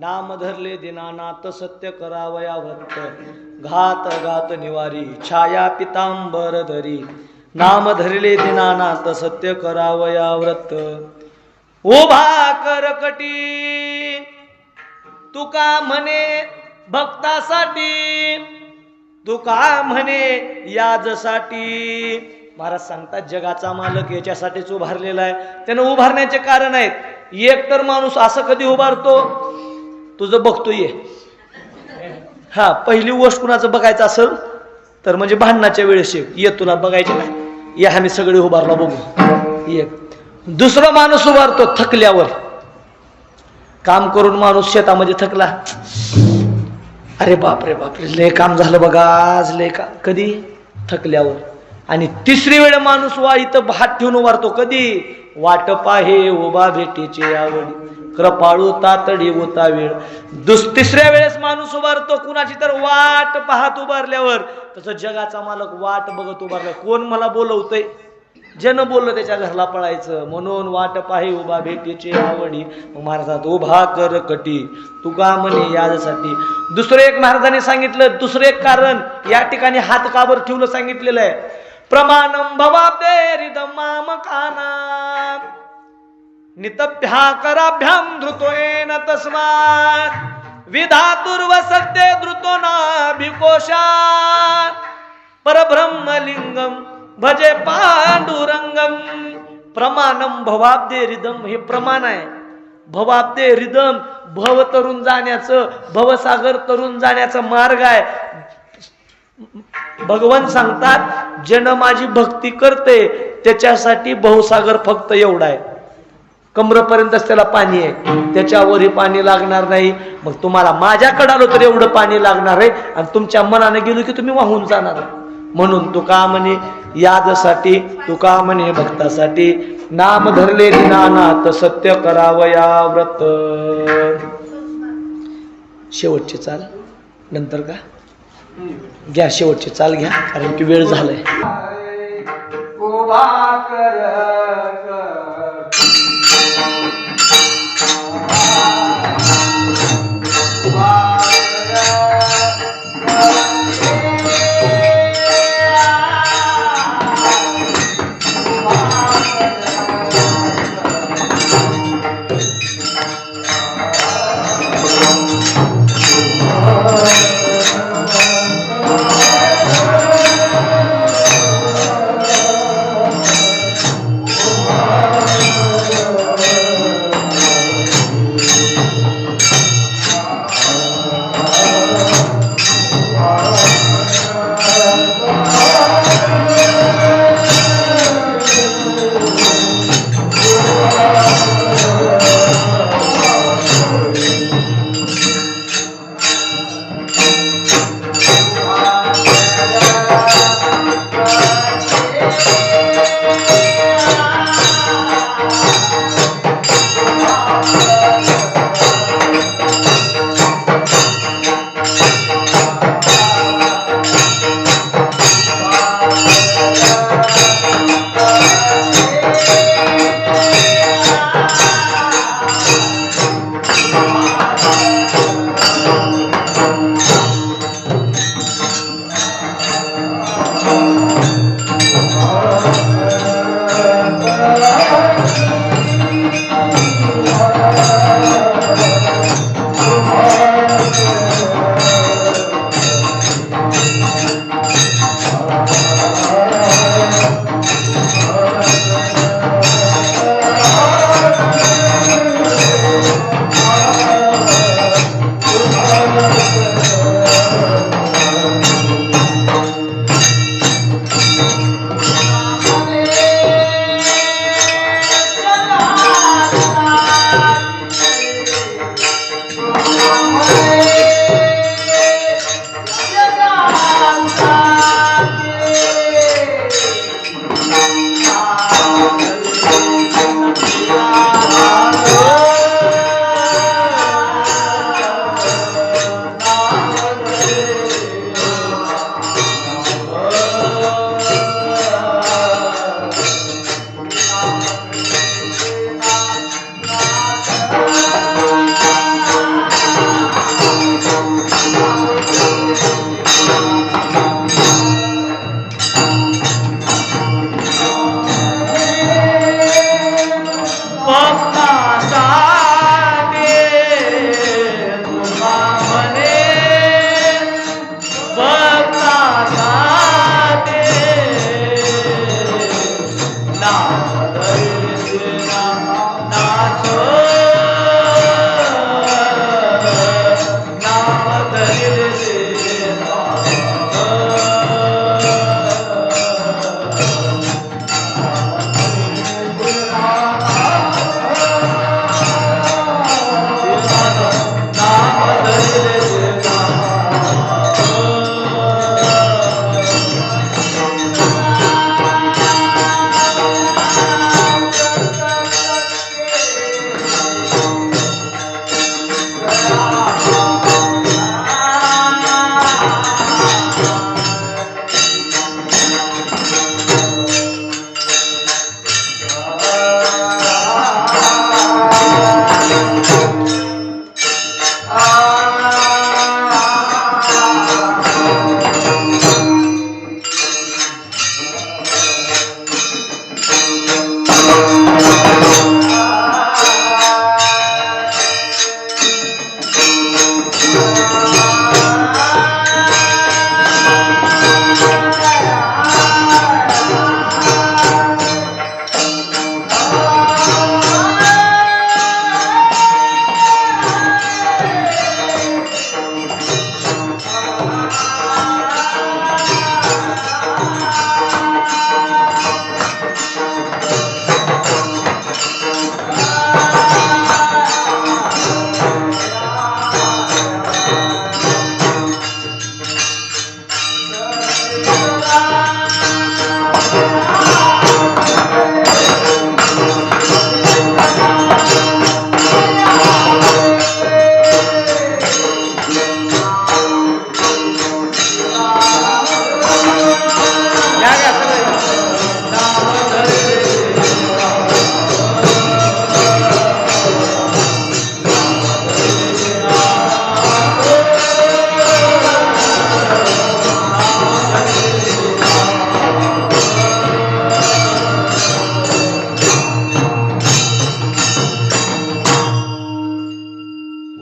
नाम धरले दीनानाथ सत्य करावया व्रत, घात घात निवारी छाया पितांबर धरी, नाम धरले दीनानाथ सत्य करावया व्रत, उभा करकटी तुका म्हणे भक्तासाठी, तुका म्हणे याजसाठी. महाराज सांगतात जगाचा मालक याच्यासाठीच उभारलेला आहे. त्यानं उभारण्याचे कारण आहेत. एक तर माणूस असं कधी उभारतो, तुझं बघतोय. हा, पहिली गोष्ट कुणाचं बघायचं असेल तर म्हणजे भांडणाच्या वेळेस ये तुला बघायचं नाही, या आम्ही सगळे उभारला बघू. एक दुसरा माणूस उभारतो थकल्यावर. काम करून माणूस शेतामध्ये थकला, अरे बापरे बापरे लय काम झालं बघा आज, लय काम. कधी? थकल्यावर. आणि तिसरी वेळ माणूस इथं हात ठेवून उभारतो. कधी? वाट पाहे उभा भेटीचे आवडी, कृपाळू तातडी होता वेळ. तिसऱ्या वेळेस माणूस उभारतो कुणाची तर वाट पाहत उभारल्यावर. तसं जगाचा मालक वाट बघत उभारलाय, कोण मला बोलवतंय. जन बोललं त्याच्या घरला पळायचं. म्हणून वाट पाहे उभा भेटीची आवडी, महाराजात उभा कर कटी तुका म्हणे यासाठी. दुसरं एक महाराजांनी सांगितलं, दुसरं एक कारण या ठिकाणी हात काबर ठेवलं सांगितलेलं आहे. प्रमाणम भवाब्दे रिदमाम काना, नितभ्या कराभ्याम धृतोयन तस्मात्, विधातुर्व सत्य धृतो नाभिकोशा, परब्रह्मलिंगम भजे पांडुरंगम. प्रमाणम भवाब्दे रिदम, हे प्रमाण आहे. भवाब्दे रिदम, भव तरुण जाण्याचं, भवसागर तरुण जाण्याचा मार्ग आहे. भगवान सांगतात जन माझी भक्ती करते त्याच्यासाठी भवसागर फक्त एवढा आहे, कमरेपर्यंतच त्याला पाणी आहे, त्याच्यावरही पाणी लागणार नाही. मग तुम्हाला माझ्याकडे आलो तर एवढं पाणी लागणार आहे, आणि तुमच्या मनाने गेलो की तुम्ही वाहून जाणार. म्हणून तुका म्हणे यादसाठी, तुका म्हणे भक्तासाठी, नाम धरले दीनानाथ सत्य करावया व्रत. शेवटची चाल नंतर का घ्या, शेवटची चाल घ्या कारण की वेळ झालाय. Oh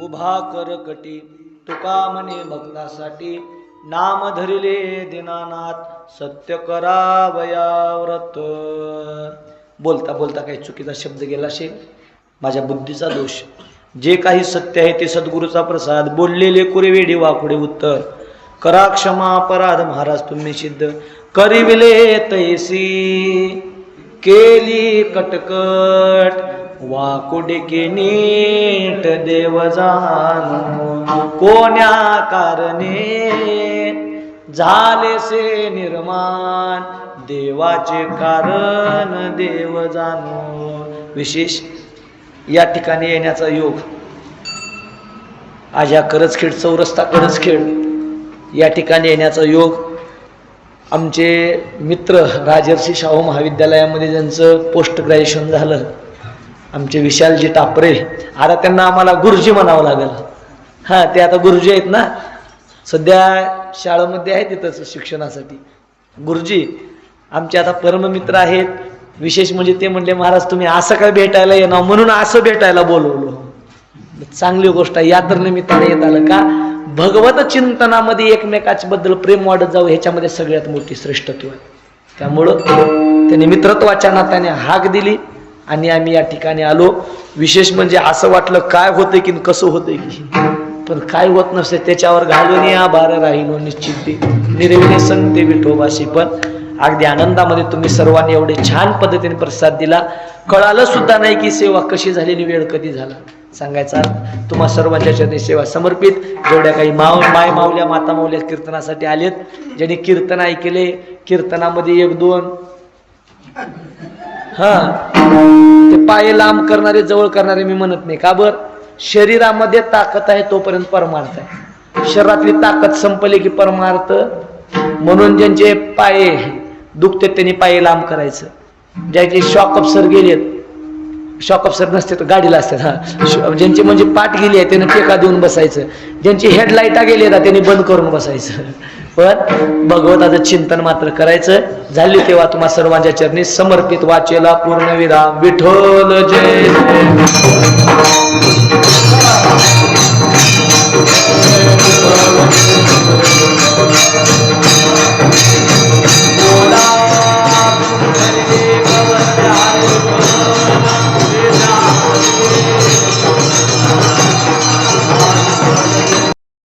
उभा कर कटी तुका म्हणे भक्तासाठी नाम धरिले दीनानाथ सत्य करावया व्रत. बोलता बोलता काही चुकीचा शब्द गेला असेल, माझ्या बुद्धीचा दोष. जे काही सत्य आहे ते सद्गुरूचा प्रसाद. बोललेले कुरेवेडी वाकुडे उत्तर करा क्षमा अपराध महाराज तुम्ही सिद्ध. करिविले तैसी केली कटकट वाकुडे के नीट देव जाणो. कोण्या कारणे झाले से निर्माण देवाचे कारण देव जाणो. विशेष या ठिकाणी येण्याचा योग आज या करजखेड चौरस्ता करजखेड या ठिकाणी येण्याचा योग आमचे मित्र राजर्षी शाहू महाविद्यालयामध्ये ज्यांचं पोस्ट ग्रॅज्युएशन झालं आमचे विशालजी टापरे, आता त्यांना आम्हाला गुरुजी म्हणावं लागेल. हां, ते आता गुरुजी आहेत ना, सध्या शाळेमध्ये आहेत तिथंच शिक्षणासाठी. गुरुजी आमचे आता परममित्र आहेत. विशेष म्हणजे ते म्हणले महाराज तुम्ही असं काय भेटायला येणार म्हणून असं भेटायला बोलवलो. चांगली गोष्ट आहे. या तर निमित्ताने येत आलं का भगवत चिंतनामध्ये एकमेकाच्या बद्दल प्रेम वाढत जाऊ ह्याच्यामध्ये सगळ्यात मोठी श्रेष्ठत्व आहे. त्यामुळं त्यांनी मित्रत्वाच्या नात्याने हाक दिली आणि आम्ही या ठिकाणी आलो. विशेष म्हणजे असं वाटलं काय होतंय की कसं होतंय की, पण काय होत नसते त्याच्यावर घालून या बार राहिलो निश्चित निर्विणे संगते विठोबाशी. पण अगदी आनंदामध्ये तुम्ही सर्वांनी एवढे छान पद्धतीने प्रसाद दिला. कळालं सुद्धा नाही की सेवा कशी झालेली, वेळ कधी झाला. सांगायचा तुम्हा सर्वांच्या चरणी सेवा समर्पित. जेवढ्या काही माय माऊल्या माता माऊल्या कीर्तनासाठी आलेत, ज्यांनी कीर्तन ऐकले, कीर्तनामध्ये एक दोन ते पाय लांब करणारे जवळ करणारे मी म्हणत नाही. का बर? शरीरामध्ये ताकद आहे तोपर्यंत परमार्थ आहे. शरीरातली ताकद संपली की परमार्थ. म्हणून ज्यांचे पाय दुखते त्यांनी पाय लांब करायचं. ज्याचे शॉक अप्सर गेलेत, शॉक अप्सर नसते तर गाडीला असतात. ज्यांची म्हणजे पाठ गेली आहे त्याने टेका देऊन बसायचं. ज्यांची हेडलाईटा गेली आहेत त्यांनी बंद करून बसायचं. पण भगवताचं चिंतन मात्र करायचं. झाली तेव्हा तुम्हा सर्वांच्या चरणी समर्पित. वाचेला पूर्ण विराम. विठ्ठल जय जय.